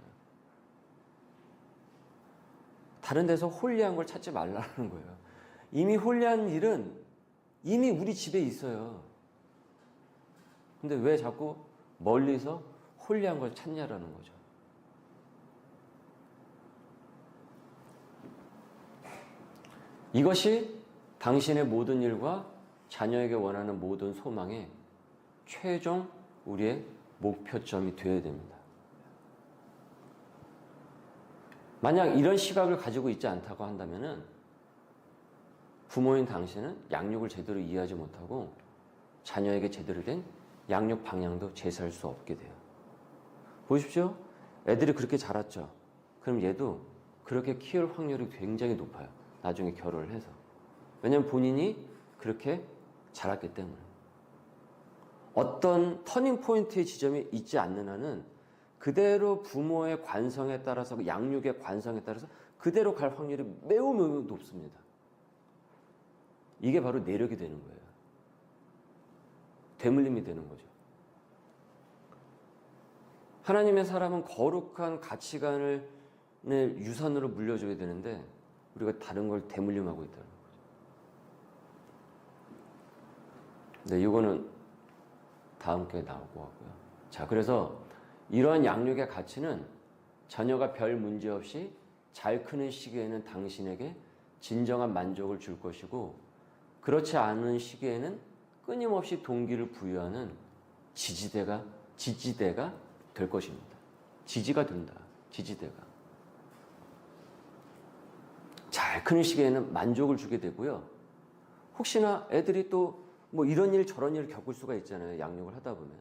다른 데서 홀리한 걸 찾지 말라는 거예요. 이미 홀리한 일은 이미 우리 집에 있어요. 근데 왜 자꾸 멀리서 홀리한 걸 찾냐라는 거죠. 이것이 당신의 모든 일과 자녀에게 원하는 모든 소망의 최종 우리의 목표점이 되어야 됩니다. 만약 이런 시각을 가지고 있지 않다고 한다면은 부모인 당신은 양육을 제대로 이해하지 못하고 자녀에게 제대로 된 양육 방향도 제시할 수 없게 돼요. 보십시오. 애들이 그렇게 자랐죠. 그럼 얘도 그렇게 키울 확률이 굉장히 높아요. 나중에 결혼을 해서. 왜냐하면 본인이 그렇게 자랐기 때문에. 어떤 터닝 포인트의 지점이 있지 않는 한은 그대로 부모의 관성에 따라서 양육의 관성에 따라서 그대로 갈 확률이 매우 매우 높습니다. 이게 바로 내력이 되는 거예요. 대물림이 되는 거죠. 하나님의 사람은 거룩한 가치관을 유산으로 물려줘야 되는데 우리가 다른 걸 대물림하고 있다는 거죠. 네, 이거는 다음 주에 나올 것 같고요. 자, 그래서 이러한 양육의 가치는 자녀가 별 문제 없이 잘 크는 시기에는 당신에게 진정한 만족을 줄 것이고, 그렇지 않은 시기에는 끊임없이 동기를 부여하는 지지대가 될 것입니다. 지지가 된다. 지지대가. 잘 크는 시기에는 만족을 주게 되고요. 혹시나 애들이 또 뭐 이런 일 저런 일을 겪을 수가 있잖아요. 양육을 하다 보면.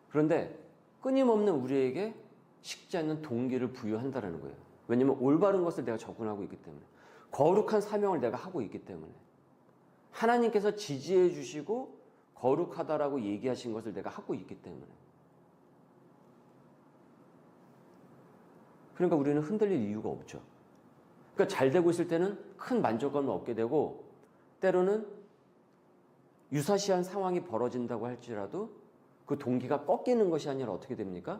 그런데 끊임없는 우리에게 식지 않는 동기를 부여한다는 거예요. 왜냐하면 올바른 것을 내가 접근하고 있기 때문에. 거룩한 사명을 내가 하고 있기 때문에. 하나님께서 지지해 주시고 거룩하다라고 얘기하신 것을 내가 하고 있기 때문에. 그러니까 우리는 흔들릴 이유가 없죠. 그러니까 잘 되고 있을 때는 큰 만족감을 얻게 되고, 때로는 유사시한 상황이 벌어진다고 할지라도 그 동기가 꺾이는 것이 아니라 어떻게 됩니까?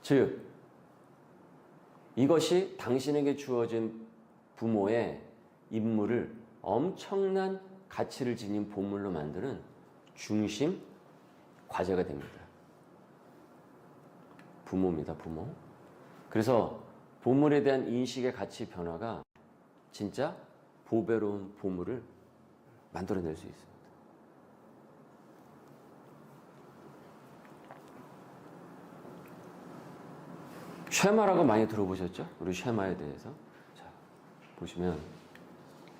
즉, 이것이 당신에게 주어진 부모의 임무를 엄청난 가치를 지닌 보물로 만드는 중심 과제가 됩니다. 부모입니다, 부모. 그래서 보물에 대한 인식의 가치 변화가 진짜 보배로운 보물을 만들어낼 수 있습니다. 쉐마라고 많이 들어보셨죠? 우리 쉐마에 대해서. 자, 보시면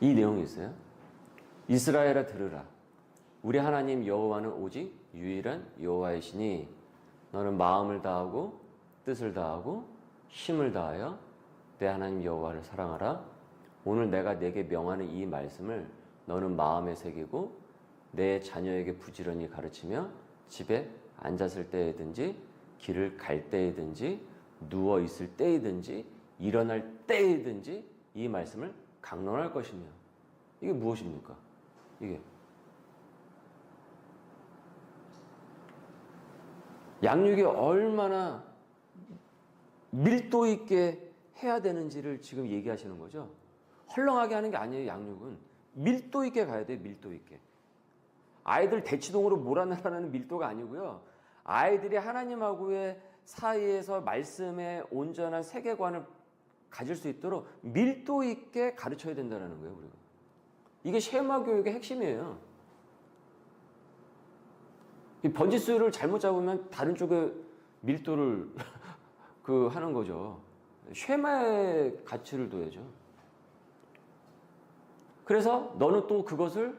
이 내용이 있어요. 이스라엘아 들으라. 우리 하나님 여호와는 오직 유일한 여호와이시니 너는 마음을 다하고 뜻을 다하고 힘을 다하여 내 하나님 여호와를 사랑하라. 오늘 내가 내게 명하는 이 말씀을 너는 마음에 새기고 내 자녀에게 부지런히 가르치며 집에 앉았을 때이든지 길을 갈 때이든지 누워 있을 때이든지 일어날 때이든지 이 말씀을 강론할 것이며. 이게 무엇입니까? 이게 양육이 얼마나 밀도 있게 해야 되는지를 지금 얘기하시는 거죠. 헐렁하게 하는 게 아니에요. 양육은 밀도 있게 가야 돼요. 밀도 있게. 아이들 대치동으로 몰아내라는 밀도가 아니고요. 아이들이 하나님하고의 사이에서 말씀의 온전한 세계관을 가질 수 있도록 밀도 있게 가르쳐야 된다는 거예요. 우리가. 이게 쉐마 교육의 핵심이에요. 이 번지수를 잘못 잡으면 다른 쪽에 밀도를 하는 거죠. 쉐마의 가치를 둬야죠. 그래서 너는 또 그것을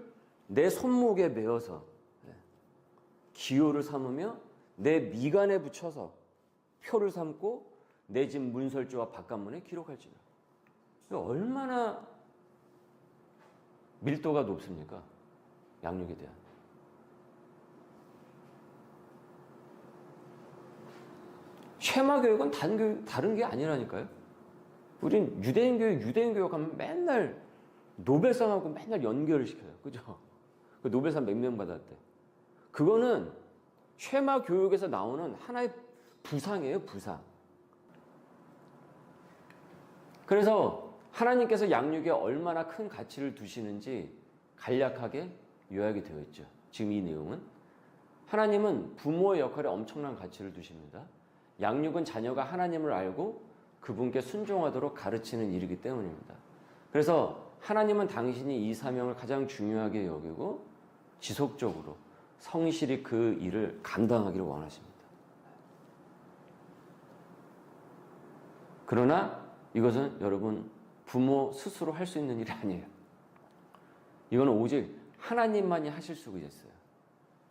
내 손목에 메어서 기호를 삼으며 내 미간에 붙여서 표를 삼고 내 집 문설주와 바깥문에 기록할지라. 얼마나 밀도가 높습니까? 양육에 대한. 쉐마 교육은 다른 게 아니라니까요. 우린 유대인 교육 하면 맨날 노벨상하고 맨날 연결을 시켜요. 그죠? 그 노벨상 몇 명 받았대. 그거는 쉐마 교육에서 나오는 하나의 부상이에요, 부상. 그래서 하나님께서 양육에 얼마나 큰 가치를 두시는지 간략하게 요약이 되어 있죠. 지금 이 내용은. 하나님은 부모의 역할에 엄청난 가치를 두십니다. 양육은 자녀가 하나님을 알고 그분께 순종하도록 가르치는 일이기 때문입니다. 그래서 하나님은 당신이 이 사명을 가장 중요하게 여기고 지속적으로 성실히 그 일을 감당하기를 원하십니다. 그러나 이것은 여러분 부모 스스로 할 수 있는 일이 아니에요. 이거는 오직 하나님만이 하실 수가 있어요.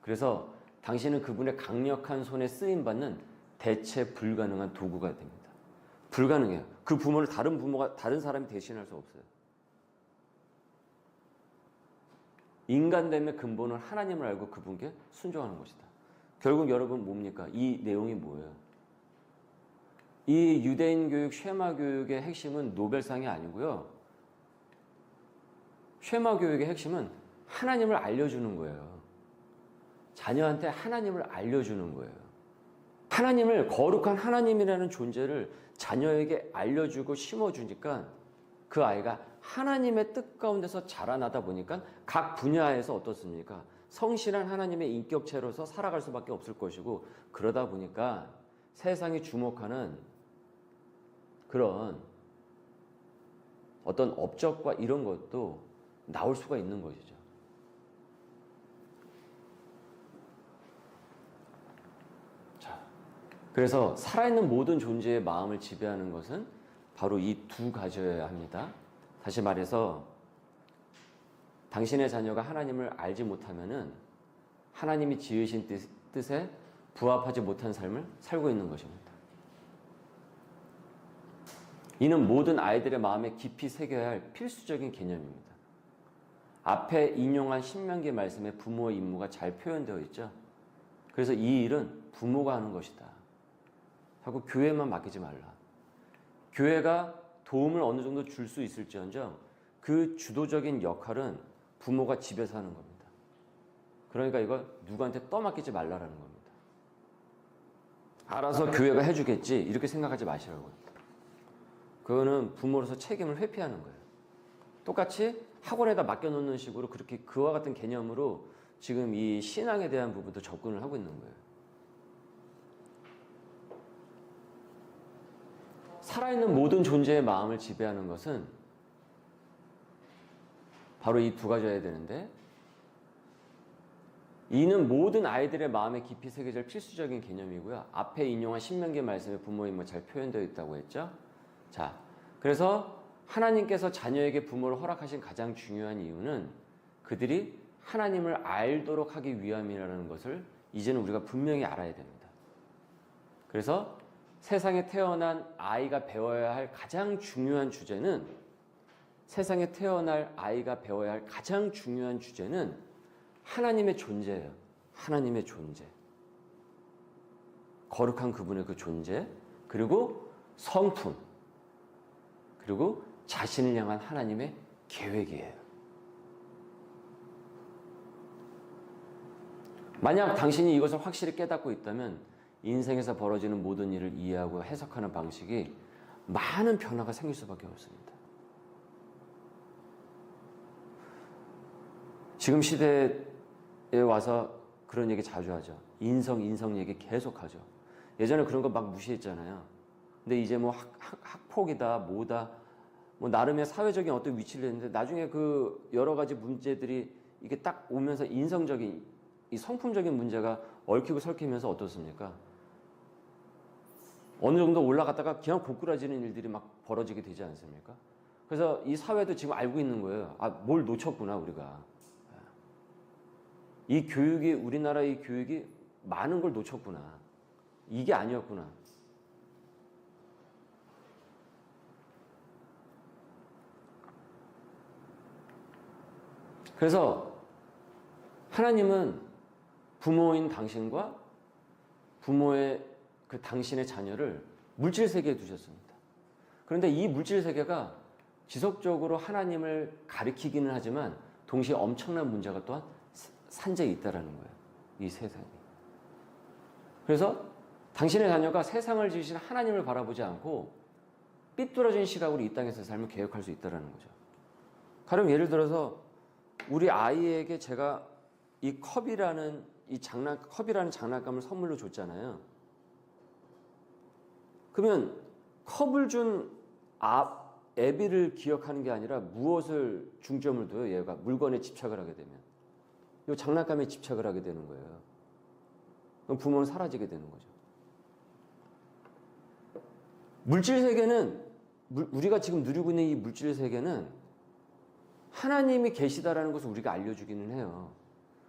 그래서 당신은 그분의 강력한 손에 쓰임받는 대체 불가능한 도구가 됩니다. 불가능해요. 그 부모를 다른 사람이 대신할 수 없어요. 인간됨의 근본은 하나님을 알고 그분께 순종하는 것이다. 결국 여러분 뭡니까? 이 내용이 뭐예요? 이 유대인 교육, 쉐마 교육의 핵심은 노벨상이 아니고요. 쉐마 교육의 핵심은 하나님을 알려주는 거예요. 자녀한테 하나님을 알려주는 거예요. 하나님을, 거룩한 하나님이라는 존재를 자녀에게 알려주고 심어주니까 그 아이가 하나님의 뜻 가운데서 자라나다 보니까 각 분야에서 어떻습니까? 성실한 하나님의 인격체로서 살아갈 수밖에 없을 것이고, 그러다 보니까 세상이 주목하는 그런 어떤 업적과 이런 것도 나올 수가 있는 것이죠. 자, 그래서 살아있는 모든 존재의 마음을 지배하는 것은 바로 이 두 가지여야 합니다. 다시 말해서 당신의 자녀가 하나님을 알지 못하면은 하나님이 지으신 뜻에 부합하지 못한 삶을 살고 있는 것입니다. 이는 모든 아이들의 마음에 깊이 새겨야 할 필수적인 개념입니다. 앞에 인용한 신명기 말씀에 부모의 임무가 잘 표현되어 있죠. 그래서 이 일은 부모가 하는 것이다 하고 교회만 맡기지 말라. 교회가 도움을 어느 정도 줄 수 있을지언정 그 주도적인 역할은 부모가 집에서 하는 겁니다. 그러니까 이걸 누구한테 떠맡기지 말라라는 겁니다. 알아서 교회가 해주겠지 이렇게 생각하지 마시라고요. 그거는 부모로서 책임을 회피하는 거예요. 똑같이 학원에다 맡겨놓는 식으로 그렇게 그와 같은 개념으로 지금 이 신앙에 대한 부분도 접근을 하고 있는 거예요. 살아있는 모든 존재의 마음을 지배하는 것은 바로 이 두 가지여야 되는데, 이는 모든 아이들의 마음에 깊이 새겨질 필수적인 개념이고요. 앞에 인용한 신명기 말씀에 부모의 임무가 잘 표현되어 있다고 했죠. 자, 그래서 하나님께서 자녀에게 부모를 허락하신 가장 중요한 이유는 그들이 하나님을 알도록 하기 위함이라는 것을 이제는 우리가 분명히 알아야 됩니다. 그래서 세상에 태어난 아이가 배워야 할 가장 중요한 주제는, 세상에 태어날 아이가 배워야 할 가장 중요한 주제는 하나님의 존재예요. 하나님의 존재. 거룩한 그분의 그 존재, 그리고 성품, 그리고 자신을 향한 하나님의 계획이에요. 만약 당신이 이것을 확실히 깨닫고 있다면 인생에서 벌어지는 모든 일을 이해하고 해석하는 방식이 많은 변화가 생길 수밖에 없습니다. 지금 시대에 와서 그런 얘기 자주 하죠. 인성 얘기 계속 하죠. 예전에 그런 거 막 무시했잖아요. 근데 이제 뭐 학폭이다, 뭐다, 뭐 나름의 사회적인 어떤 위치를 했는데 나중에 그 여러 가지 문제들이 이게 딱 오면서 인성적인, 이 성품적인 문제가 얽히고 설키면서 어떻습니까? 어느 정도 올라갔다가 그냥 고꾸라지는 일들이 막 벌어지게 되지 않습니까? 그래서 이 사회도 지금 알고 있는 거예요. 아, 뭘 놓쳤구나, 우리가. 이 교육이, 우리나라 이 교육이 많은 걸 놓쳤구나. 이게 아니었구나. 그래서 하나님은 부모인 당신과 부모의 그 당신의 자녀를 물질 세계에 두셨습니다. 그런데 이 물질 세계가 지속적으로 하나님을 가리키기는 하지만 동시에 엄청난 문제가 또한 산재에 있다라는 거예요. 이 세상이. 그래서 당신의 자녀가 세상을 지으신 하나님을 바라보지 않고 삐뚤어진 시각으로 이 땅에서 삶을 계획할 수 있다라는 거죠. 가령 예를 들어서 우리 아이에게 제가 이 컵이라는 장난감을 선물로 줬잖아요. 그러면 컵을 준 애비를 기억하는 게 아니라 무엇을 중점을 둬요? 얘가 물건에 집착을 하게 되면 이 장난감에 집착을 하게 되는 거예요. 그럼 부모는 사라지게 되는 거죠. 물질 세계는, 우리가 지금 누리고 있는 이 물질 세계는 하나님이 계시다라는 것을 우리가 알려주기는 해요.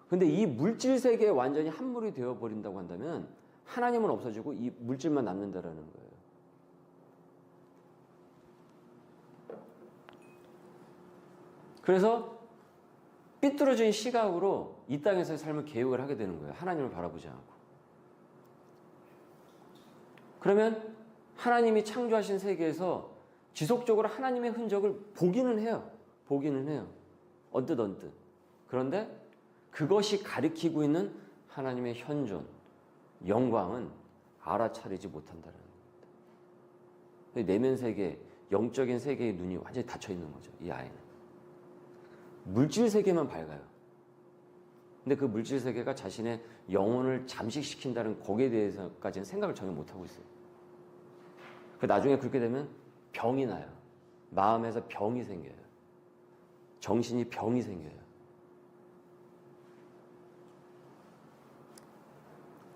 근데 이 물질 세계에 완전히 함몰이 되어버린다고 한다면 하나님은 없어지고 이 물질만 남는다라는 거예요. 그래서 삐뚤어진 시각으로 이 땅에서의 삶을 계획을 하게 되는 거예요. 하나님을 바라보지 않고. 그러면 하나님이 창조하신 세계에서 지속적으로 하나님의 흔적을 보기는 해요. 보기는 해요. 언뜻. 그런데 그것이 가리키고 있는 하나님의 현존, 영광은 알아차리지 못한다는 겁니다. 내면 세계, 영적인 세계의 눈이 완전히 닫혀 있는 거죠. 이 아이는. 물질 세계만 밝아요. 근데 그 물질 세계가 자신의 영혼을 잠식시킨다는 거기에 대해서까지는 생각을 전혀 못하고 있어요. 나중에 그렇게 되면 병이 나요. 마음에서 병이 생겨요. 정신이 병이 생겨요.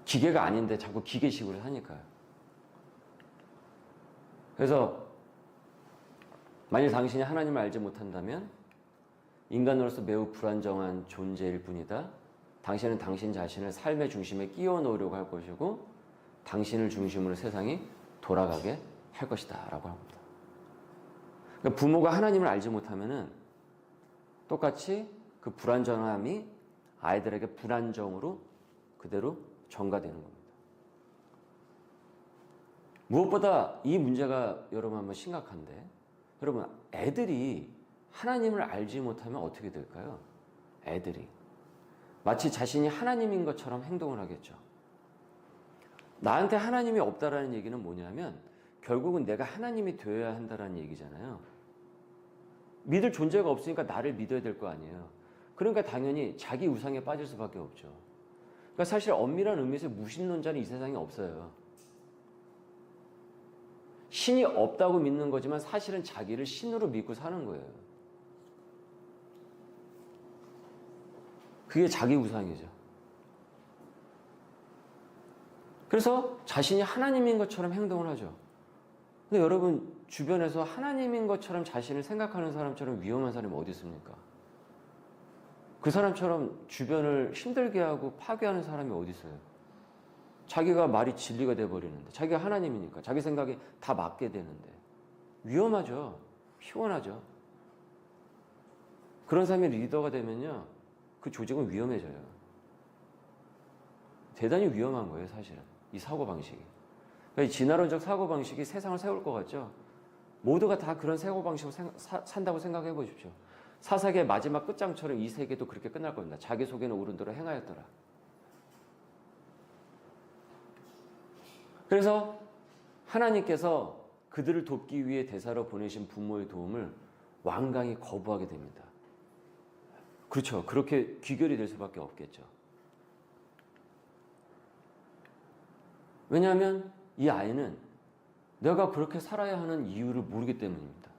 기계가 아닌데 자꾸 기계식으로 사니까요. 그래서 만일 당신이 하나님을 알지 못한다면 인간으로서 매우 불안정한 존재일 뿐이다. 당신은 당신 자신을 삶의 중심에 끼워 넣으려고 할 것이고 당신을 중심으로 세상이 돌아가게 할 것이다 라고 합니다. 그러니까 부모가 하나님을 알지 못하면은 똑같이 그 불안정함이 아이들에게 불안정으로 그대로 전가되는 겁니다. 무엇보다 이 문제가 여러분 한번 심각한데, 여러분 애들이 하나님을 알지 못하면 어떻게 될까요? 애들이 마치 자신이 하나님인 것처럼 행동을 하겠죠. 나한테 하나님이 없다라는 얘기는 뭐냐면 결국은 내가 하나님이 되어야 한다라는 얘기잖아요. 믿을 존재가 없으니까 나를 믿어야 될 거 아니에요. 그러니까 당연히 자기 우상에 빠질 수밖에 없죠. 그러니까 사실 엄밀한 의미에서 무신론자는 이 세상에 없어요. 신이 없다고 믿는 거지만 사실은 자기를 신으로 믿고 사는 거예요. 그게 자기 우상이죠. 그래서 자신이 하나님인 것처럼 행동을 하죠. 근데 여러분 주변에서 하나님인 것처럼 자신을 생각하는 사람처럼 위험한 사람이 어디 있습니까? 그 사람처럼 주변을 힘들게 하고 파괴하는 사람이 어디 있어요? 자기가 말이 진리가 돼버리는데, 자기가 하나님이니까 자기 생각이 다 맞게 되는데 위험하죠. 피곤하죠. 그런 사람이 리더가 되면요, 그 조직은 위험해져요. 대단히 위험한 거예요, 사실은. 이 사고방식이. 그러니까 이 진화론적 사고방식이 세상을 세울 것 같죠? 모두가 다 그런 사고방식으로 산다고 생각해 보십시오. 사사기의 마지막 끝장처럼 이 세계도 그렇게 끝날 겁니다. 자기 속에는 옳은 대로 행하였더라. 그래서 하나님께서 그들을 돕기 위해 대사로 보내신 부모의 도움을 완강히 거부하게 됩니다. 그렇죠. 그렇게 귀결이 될 수밖에 없겠죠. 왜냐하면 이 아이는 내가 그렇게 살아야 하는 이유를 모르기 때문입니다.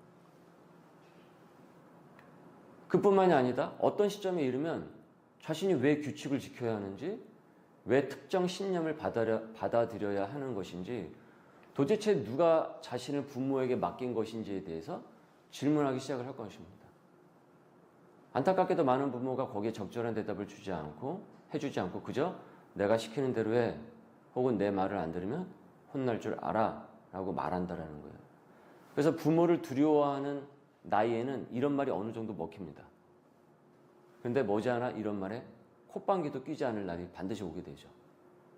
그뿐만이 아니다. 어떤 시점에 이르면 자신이 왜 규칙을 지켜야 하는지, 왜 특정 신념을 받아들여야 하는 것인지, 도대체 누가 자신을 부모에게 맡긴 것인지에 대해서 질문하기 시작을 할 것입니다. 안타깝게도 많은 부모가 거기에 적절한 대답을 해주지 않고 그저 내가 시키는 대로 해, 혹은 내 말을 안 들으면 혼날 줄 알아 라고 말한다라는 거예요. 그래서 부모를 두려워하는 나이에는 이런 말이 어느 정도 먹힙니다. 근데 머지않아 이런 말에 콧방귀도 끼지 않을 날이 반드시 오게 되죠.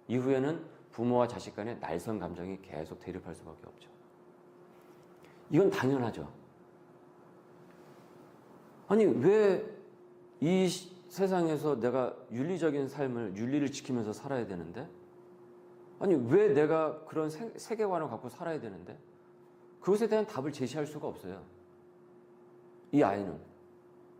이후에는 부모와 자식 간의 날선 감정이 계속 대립할 수밖에 없죠. 이건 당연하죠. 아니, 왜 이 세상에서 내가 윤리적인 삶을, 윤리를 지키면서 살아야 되는데? 아니, 왜 내가 그런 세계관을 갖고 살아야 되는데? 그것에 대한 답을 제시할 수가 없어요. 이 아이는.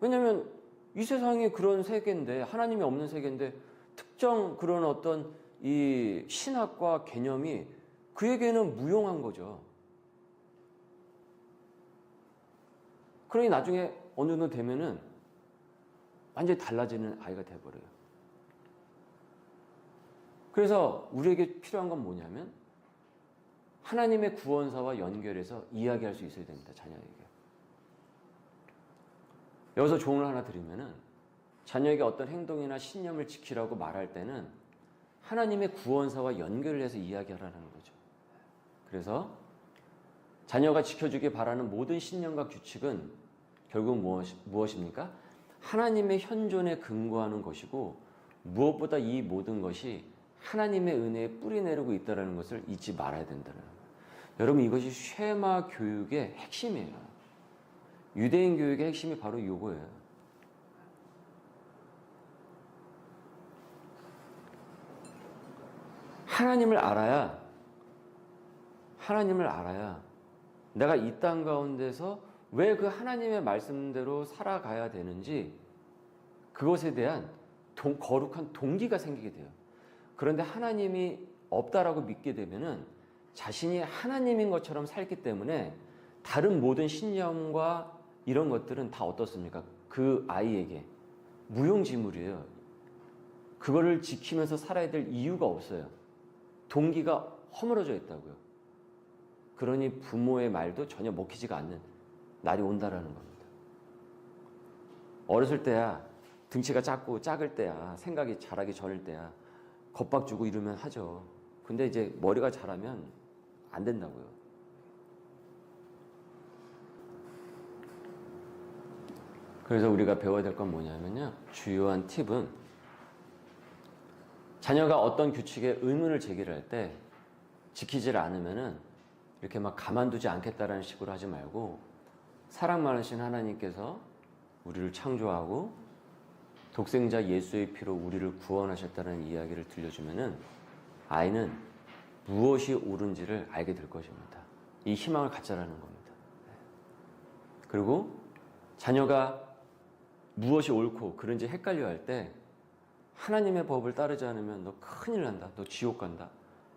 왜냐하면 이 세상이 그런 세계인데, 하나님이 없는 세계인데, 특정 그런 어떤 이 신학과 개념이 그에게는 무용한 거죠. 그러니 나중에 어느 정도 되면은 완전히 달라지는 아이가 돼버려요. 그래서 우리에게 필요한 건 뭐냐면 하나님의 구원사와 연결해서 이야기할 수 있어야 됩니다. 자녀에게. 여기서 조언을 하나 드리면은, 자녀에게 어떤 행동이나 신념을 지키라고 말할 때는 하나님의 구원사와 연결을 해서 이야기하라는 거죠. 그래서 자녀가 지켜주길 바라는 모든 신념과 규칙은 결국 무엇입니까? 하나님의 현존에 근거하는 것이고 무엇보다 이 모든 것이 하나님의 은혜에 뿌리 내리고 있다는 것을 잊지 말아야 된다는 거예요. 여러분 이것이 쉐마 교육의 핵심이에요. 유대인 교육의 핵심이 바로 이거예요. 하나님을 알아야 내가 이 땅 가운데서 왜 그 하나님의 말씀대로 살아가야 되는지 그것에 대한 거룩한 동기가 생기게 돼요. 그런데 하나님이 없다라고 믿게 되면은 자신이 하나님인 것처럼 살기 때문에 다른 모든 신념과 이런 것들은 다 어떻습니까? 그 아이에게 무용지물이에요. 그거를 지키면서 살아야 될 이유가 없어요. 동기가 허물어져 있다고요. 그러니 부모의 말도 전혀 먹히지가 않는 날이 온다라는 겁니다. 어렸을 때야 등치가 작을 때야 생각이 자라기 전일 때야 겁박 주고 이러면 하죠. 근데 이제 머리가 자라면 안 된다고요. 그래서 우리가 배워야 될 건 뭐냐면요. 주요한 팁은 자녀가 어떤 규칙에 의문을 제기를 할 때 지키질 않으면은 이렇게 막 가만두지 않겠다라는 식으로 하지 말고 사랑 많으신 하나님께서 우리를 창조하고 독생자 예수의 피로 우리를 구원하셨다는 이야기를 들려주면은 아이는 무엇이 옳은지를 알게 될 것입니다. 이 희망을 갖자라는 겁니다. 그리고 자녀가 무엇이 옳고 그런지 헷갈려 할 때 하나님의 법을 따르지 않으면 너 큰일 난다. 너 지옥 간다.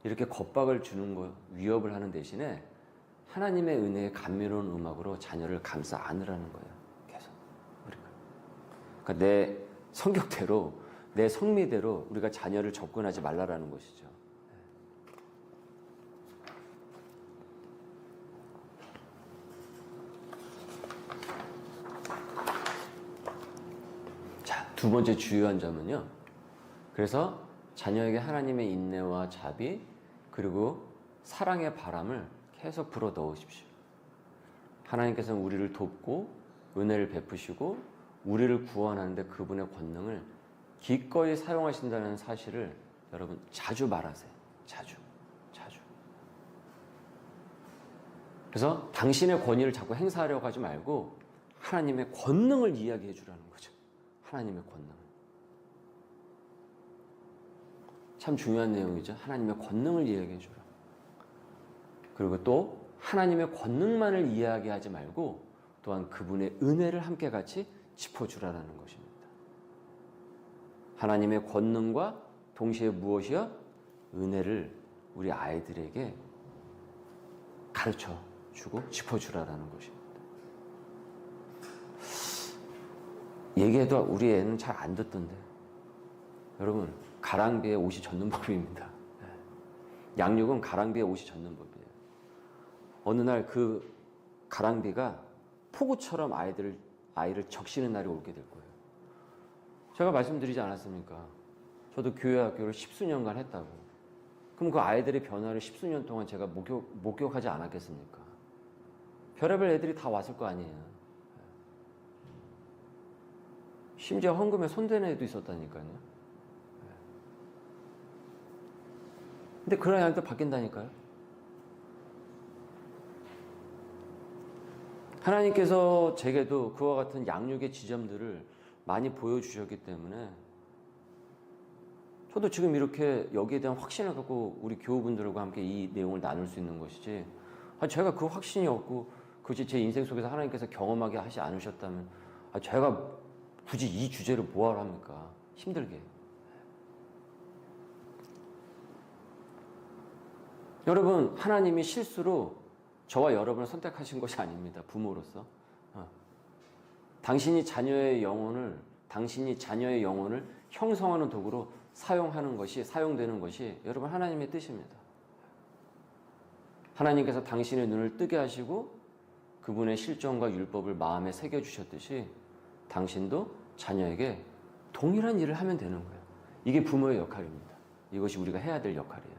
이렇게 겁박을 주는 거, 위협을 하는 대신에 하나님의 은혜의 감미로운 음악으로 자녀를 감싸 안으라는 거예요. 계속. 그러니까 내 성격대로, 내 성미대로 우리가 자녀를 접근하지 말라라는 것이죠. 자, 두 번째 주요한 점은요. 그래서 자녀에게 하나님의 인내와 자비 그리고 사랑의 바람을 계속 불어 넣으십시오. 하나님께서는 우리를 돕고 은혜를 베푸시고 우리를 구원하는데 그분의 권능을 기꺼이 사용하신다는 사실을 여러분 자주 말하세요. 자주. 그래서 당신의 권위를 자꾸 행사하려고 하지 말고 하나님의 권능을 이야기해 주라는 거죠. 하나님의 권능. 참 중요한 내용이죠. 하나님의 권능을 이야기해 주라. 그리고 또 하나님의 권능만을 이야기하지 말고 또한 그분의 은혜를 함께 같이 짚어주라는 것입니다. 하나님의 권능과 동시에 무엇이요? 은혜를 우리 아이들에게 가르쳐주고 짚어주라는 것입니다. 얘기해도 우리 애는 잘 안 듣던데 여러분 가랑비에 옷이 젖는 법입니다. 양육은 가랑비에 옷이 젖는 법이에요. 어느 날 그 가랑비가 폭우처럼 아이를 적시는 날이 오게 될 거예요. 제가 말씀드리지 않았습니까? 저도 교회 학교를 10수년간 했다고. 그럼 그 아이들의 변화를 10수년 동안 제가 목격하지 않았겠습니까? 별의별 애들이 다 왔을 거 아니에요. 심지어 헌금에 손대는 애도 있었다니까요. 근데 그런 아이도 바뀐다니까요. 하나님께서 제게도 그와 같은 양육의 지점들을 많이 보여주셨기 때문에 저도 지금 이렇게 여기에 대한 확신을 갖고 우리 교우분들과 함께 이 내용을 나눌 수 있는 것이지 제가 그 확신이 없고 그것이 제 인생 속에서 하나님께서 경험하게 하지 않으셨다면 제가 굳이 이 주제를 뭐하러 합니까? 힘들게. 여러분 하나님이 실수로 저와 여러분을 선택하신 것이 아닙니다. 부모로서. 당신이 자녀의 영혼을 형성하는 도구로 사용되는 것이 여러분 하나님의 뜻입니다. 하나님께서 당신의 눈을 뜨게 하시고 그분의 실정과 율법을 마음에 새겨주셨듯이 당신도 자녀에게 동일한 일을 하면 되는 거예요. 이게 부모의 역할입니다. 이것이 우리가 해야 될 역할이에요.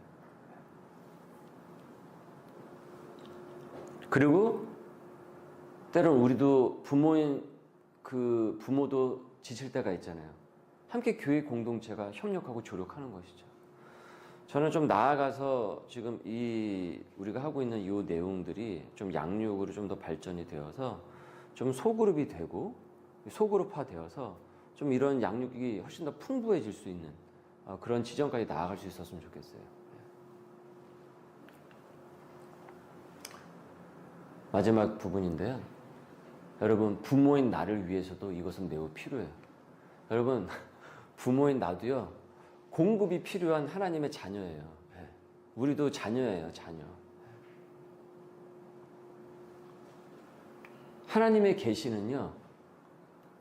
그리고 때론 우리도 부모도 지칠 때가 있잖아요. 함께 교회 공동체가 협력하고 조력하는 것이죠. 저는 좀 나아가서 지금 우리가 하고 있는 이 내용들이 좀 양육으로 좀 더 발전이 되어서 좀 소그룹이 되고 소그룹화 되어서 좀 이런 양육이 훨씬 더 풍부해질 수 있는 그런 지점까지 나아갈 수 있었으면 좋겠어요. 마지막 부분인데요. 여러분, 부모인 나를 위해서도 이것은 매우 필요해요. 여러분, 부모인 나도요, 공급이 필요한 하나님의 자녀예요. 우리도 자녀예요, 자녀. 하나님의 계시는요,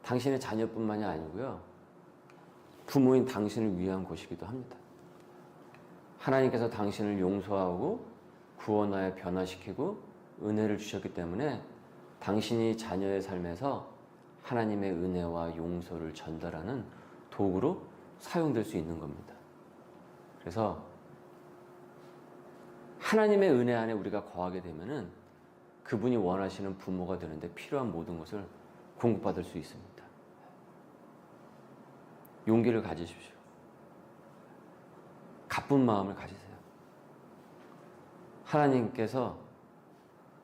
당신의 자녀뿐만이 아니고요, 부모인 당신을 위한 것이기도 합니다. 하나님께서 당신을 용서하고 구원하여 변화시키고 은혜를 주셨기 때문에 당신이 자녀의 삶에서 하나님의 은혜와 용서를 전달하는 도구로 사용될 수 있는 겁니다. 그래서 하나님의 은혜 안에 우리가 거하게 되면은 그분이 원하시는 부모가 되는데 필요한 모든 것을 공급받을 수 있습니다. 용기를 가지십시오. 가쁜 마음을 가지세요. 하나님께서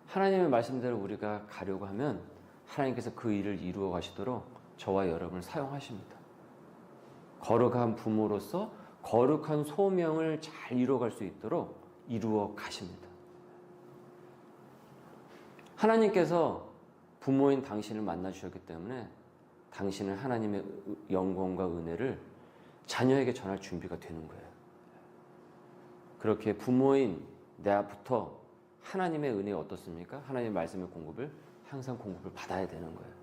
하나님의 말씀대로 우리가 가려고 하면 하나님께서 그 일을 이루어 가시도록 저와 여러분을 사용하십니다. 거룩한 부모로서 거룩한 소명을 잘 이루어갈 수 있도록 이루어 가십니다. 하나님께서 부모인 당신을 만나 주셨기 때문에 당신은 하나님의 영광과 은혜를 자녀에게 전할 준비가 되는 거예요. 그렇게 부모인 내 앞부터 하나님의 은혜 어떻습니까? 하나님의 말씀의 공급을 항상 공급을 받아야 되는 거예요.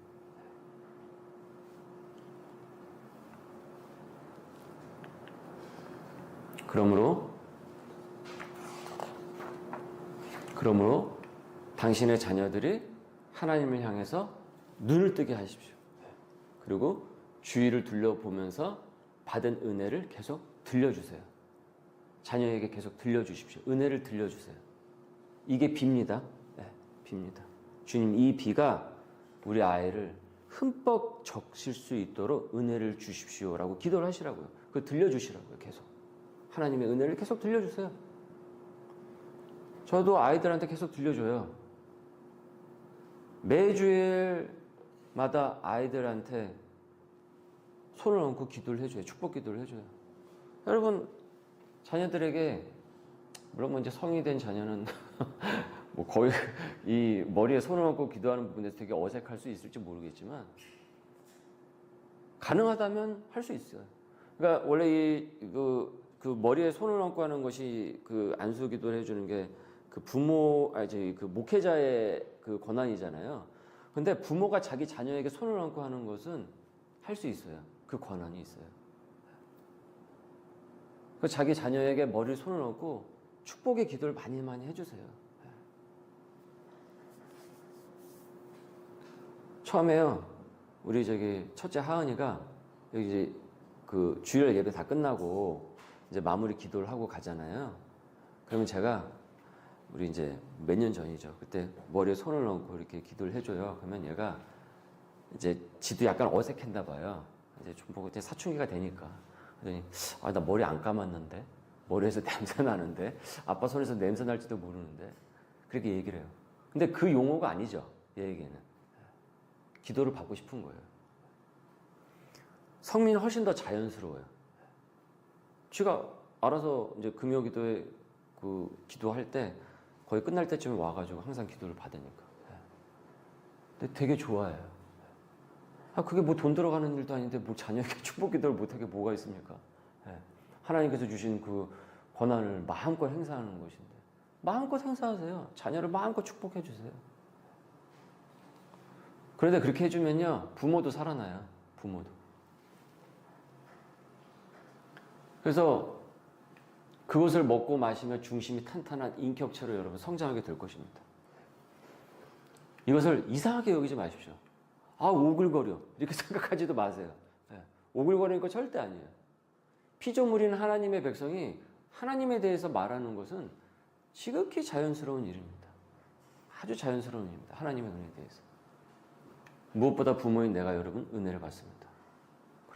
그러므로 당신의 자녀들이 하나님을 향해서 눈을 뜨게 하십시오. 그리고 주위를 둘러보면서 받은 은혜를 계속 들려주세요. 자녀에게 계속 들려주십시오. 은혜를 들려주세요. 이게 비입니다. 네, 비입니다. 주님, 이 비가 우리 아이를 흠뻑 적실 수 있도록 은혜를 주십시오라고 기도를 하시라고요. 그거 들려주시라고요. 계속 하나님의 은혜를 계속 들려주세요. 저도 아이들한테 계속 들려줘요. 매주일마다 아이들한테 손을 얹고 기도를 해줘요. 축복 기도를 해줘요. 여러분, 자녀들에게 물론 뭐 이제 성인이 된 자녀는 뭐 거의 이 머리에 손을 얹고 기도하는 부분에서 되게 어색할 수 있을지 모르겠지만 가능하다면 할 수 있어요. 그러니까 원래 그 머리에 손을 얹고 하는 것이 그 안수 기도를 해주는 게 그 그 목회자의 그 권한이잖아요. 근데 부모가 자기 자녀에게 손을 얹고 하는 것은 할 수 있어요. 그 권한이 있어요. 그 자기 자녀에게 머리에 손을 얹고 축복의 기도를 많이 해주세요. 처음에요, 우리 첫째 하은이가 여기 이제 그 주일 예배 다 끝나고 이제 마무리 기도를 하고 가잖아요. 그러면 제가 우리 이제 몇 년 전이죠. 그때 머리에 손을 얹고 이렇게 기도를 해줘요. 그러면 얘가 이제 지도 약간 어색했나 봐요. 이제 좀 보고 이제 사춘기가 되니까. 그러더니 나 머리 안 감았는데 머리에서 냄새 나는데 아빠 손에서 냄새 날지도 모르는데 그렇게 얘기를 해요. 근데 그 용어가 아니죠. 얘에게는 기도를 받고 싶은 거예요. 성민은 훨씬 더 자연스러워요. 쥐가 알아서 이제 금요기도에 그 기도할 때 거의 끝날 때쯤에 와가지고 항상 기도를 받으니까. 근데 되게 좋아해요. 그게 뭐 돈 들어가는 일도 아닌데 뭐 자녀에게 축복 기도를 못하게 뭐가 있습니까? 하나님께서 주신 그 권한을 마음껏 행사하는 것인데 마음껏 행사하세요. 자녀를 마음껏 축복해 주세요. 그런데 그렇게 해주면요, 부모도 살아나요. 부모도. 그래서 그것을 먹고 마시며 중심이 탄탄한 인격체로 여러분 성장하게 될 것입니다. 이것을 이상하게 여기지 마십시오. 오글거려 이렇게 생각하지도 마세요. 오글거리는 거 절대 아니에요. 피조물인 하나님의 백성이 하나님에 대해서 말하는 것은 지극히 자연스러운 일입니다. 아주 자연스러운 일입니다. 하나님의 은혜에 대해서. 무엇보다 부모인 내가 여러분 은혜를 받습니다.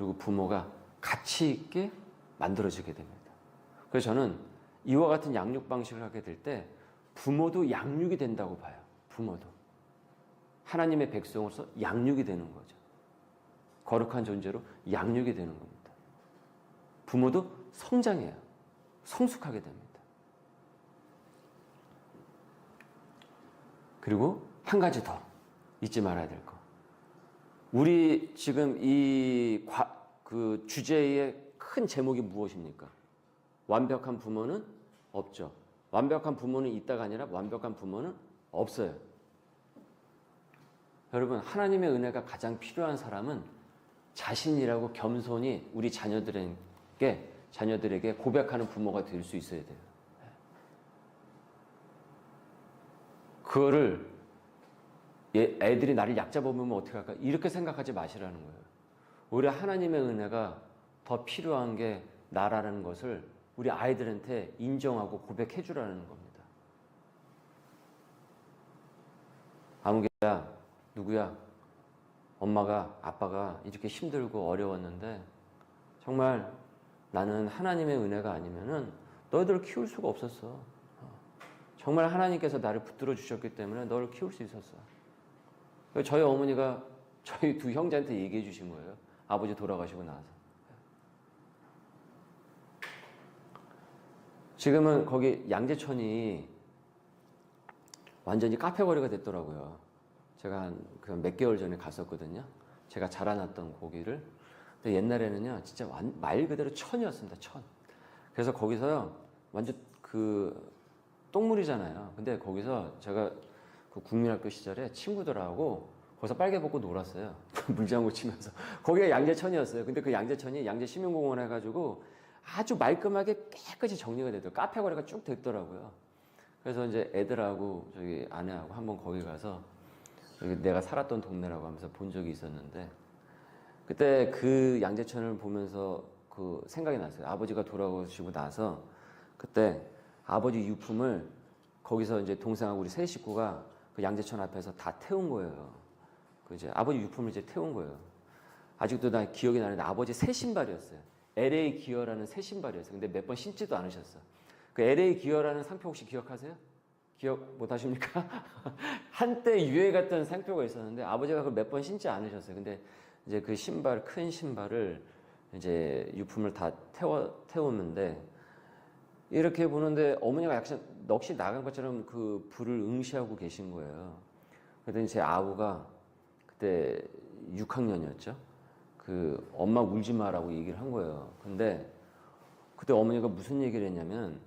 그리고 부모가 가치 있게 만들어지게 됩니다. 그래서 저는 이와 같은 양육 방식을 하게 될 때 부모도 양육이 된다고 봐요. 부모도. 하나님의 백성으로서 양육이 되는 거죠. 거룩한 존재로 양육이 되는 겁니다. 부모도 성장해요. 성숙하게 됩니다. 그리고 한 가지 더 잊지 말아야 될 거. 우리 지금 그 주제의 큰 제목이 무엇입니까? 완벽한 부모는 없죠. 완벽한 부모는 있다가 아니라 완벽한 부모는 없어요. 여러분, 하나님의 은혜가 가장 필요한 사람은 자신이라고 겸손히 우리 자녀들에게 고백하는 부모가 될 수 있어야 돼요. 그거를 애들이 나를 얕잡아보면 어떻게 할까? 이렇게 생각하지 마시라는 거예요. 오히려 하나님의 은혜가 더 필요한 게 나라는 것을 우리 아이들한테 인정하고 고백해 주라는 겁니다. 아무개야, 누구야? 엄마가, 아빠가 이렇게 힘들고 어려웠는데 정말 나는 하나님의 은혜가 아니면은 너희들을 키울 수가 없었어. 정말 하나님께서 나를 붙들어 주셨기 때문에 너를 키울 수 있었어. 저희 어머니가 저희 두 형제한테 얘기해 주신 거예요. 아버지 돌아가시고 나서. 지금은 거기 양재천이 완전히 카페거리가 됐더라고요. 제가 한 몇 개월 전에 갔었거든요. 제가 자라났던 거기를. 근데 옛날에는요, 진짜 말 그대로 천이었습니다. 천. 그래서 거기서요, 완전 그 똥물이잖아요. 근데 거기서 제가 그 국민학교 시절에 친구들하고 거기서 빨개 벗고 놀았어요. 물장구 치면서. 거기가 양재천이었어요. 근데 그 양재천이 양재시민공원 해가지고 아주 말끔하게 깨끗이 정리가 되더라고요. 카페거리가 쭉 됐더라고요. 그래서 이제 애들하고 저기 아내하고 한번 거기 가서 여기 내가 살았던 동네라고 하면서 본 적이 있었는데 그때 그 양재천을 보면서 그 생각이 났어요. 아버지가 돌아오시고 나서 그때 아버지 유품을 거기서 이제 동생하고 우리 세 식구가 그 양재천 앞에서 다 태운 거예요. 그 이제 아버지 유품을 이제 태운 거예요. 아직도 나 기억이 나는데 아버지 새 신발이었어요. LA 기어라는 새 신발이었어요. 근데 몇 번 신지도 않으셨어. 그 LA 기어라는 상표 혹시 기억하세요? 기억 못 하십니까? 한때 유행했던 상표가 있었는데 아버지가 그걸 몇 번 신지 않으셨어요. 근데 이제 그 신발, 큰 신발을 이제 유품을 다 태웠는데 이렇게 보는데 어머니가 약간 넋이 나간 것처럼 그 불을 응시하고 계신 거예요. 그랬더니 제 아우가 그때 6학년이었죠. 그 엄마 울지 마라고 얘기를 한 거예요. 근데 그때 어머니가 무슨 얘기를 했냐면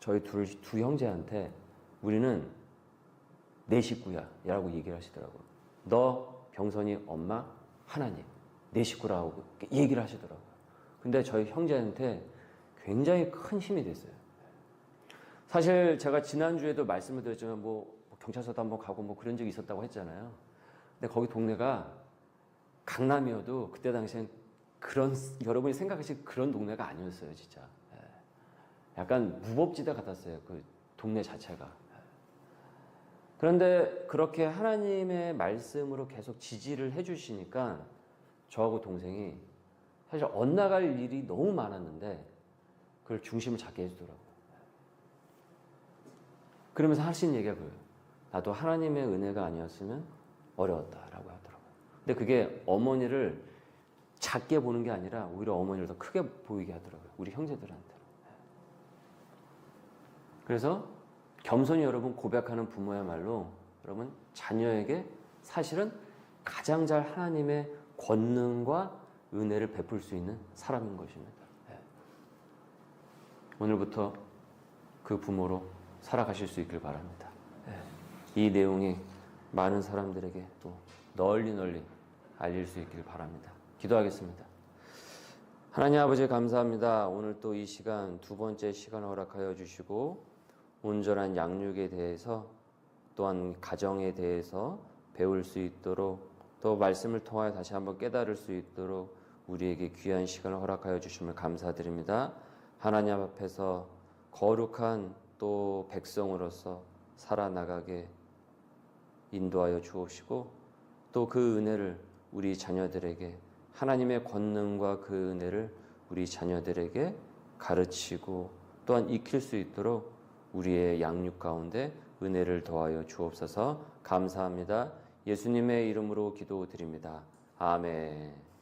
저희 두 형제한테 우리는 내 식구야 라고 얘기를 하시더라고요. 너, 병선이, 엄마, 하나님 내 식구라고 얘기를 하시더라고요. 근데 저희 형제한테 굉장히 큰 힘이 됐어요. 사실 제가 지난주에도 말씀을 드렸지만 뭐 경찰서도 한번 가고 뭐 그런 적이 있었다고 했잖아요. 근데 거기 동네가 강남이어도 그때 당시엔 그런 여러분이 생각하실 그런 동네가 아니었어요, 진짜. 약간 무법지대 같았어요, 그 동네 자체가. 그런데 그렇게 하나님의 말씀으로 계속 지지를 해주시니까 저하고 동생이 사실 엇나갈 일이 너무 많았는데 그걸 중심을 잡게 해주더라고요. 그러면서 하신 얘기가 그거예요. 나도 하나님의 은혜가 아니었으면 어려웠다라고 하더라고요. 근데 그게 어머니를 작게 보는 게 아니라 오히려 어머니를 더 크게 보이게 하더라고요. 우리 형제들한테. 그래서 겸손히 여러분 고백하는 부모야말로 여러분 자녀에게 사실은 가장 잘 하나님의 권능과 은혜를 베풀 수 있는 사람인 것입니다. 오늘부터 그 부모로 살아가실 수 있길 바랍니다. 이 내용이 많은 사람들에게 또 널리 알릴 수 있길 바랍니다. 기도하겠습니다. 하나님 아버지 감사합니다. 오늘 또 이 시간 두 번째 시간을 허락하여 주시고 온전한 양육에 대해서 또한 가정에 대해서 배울 수 있도록 또 말씀을 통하여 다시 한번 깨달을 수 있도록 우리에게 귀한 시간을 허락하여 주심을 감사드립니다. 하나님 앞에서 거룩한 또 백성으로서 살아나가게 인도하여 주옵시고 또 그 은혜를 우리 자녀들에게 하나님의 권능과 그 은혜를 우리 자녀들에게 가르치고 또한 익힐 수 있도록 우리의 양육 가운데 은혜를 더하여 주옵소서. 감사합니다. 예수님의 이름으로 기도드립니다. 아멘.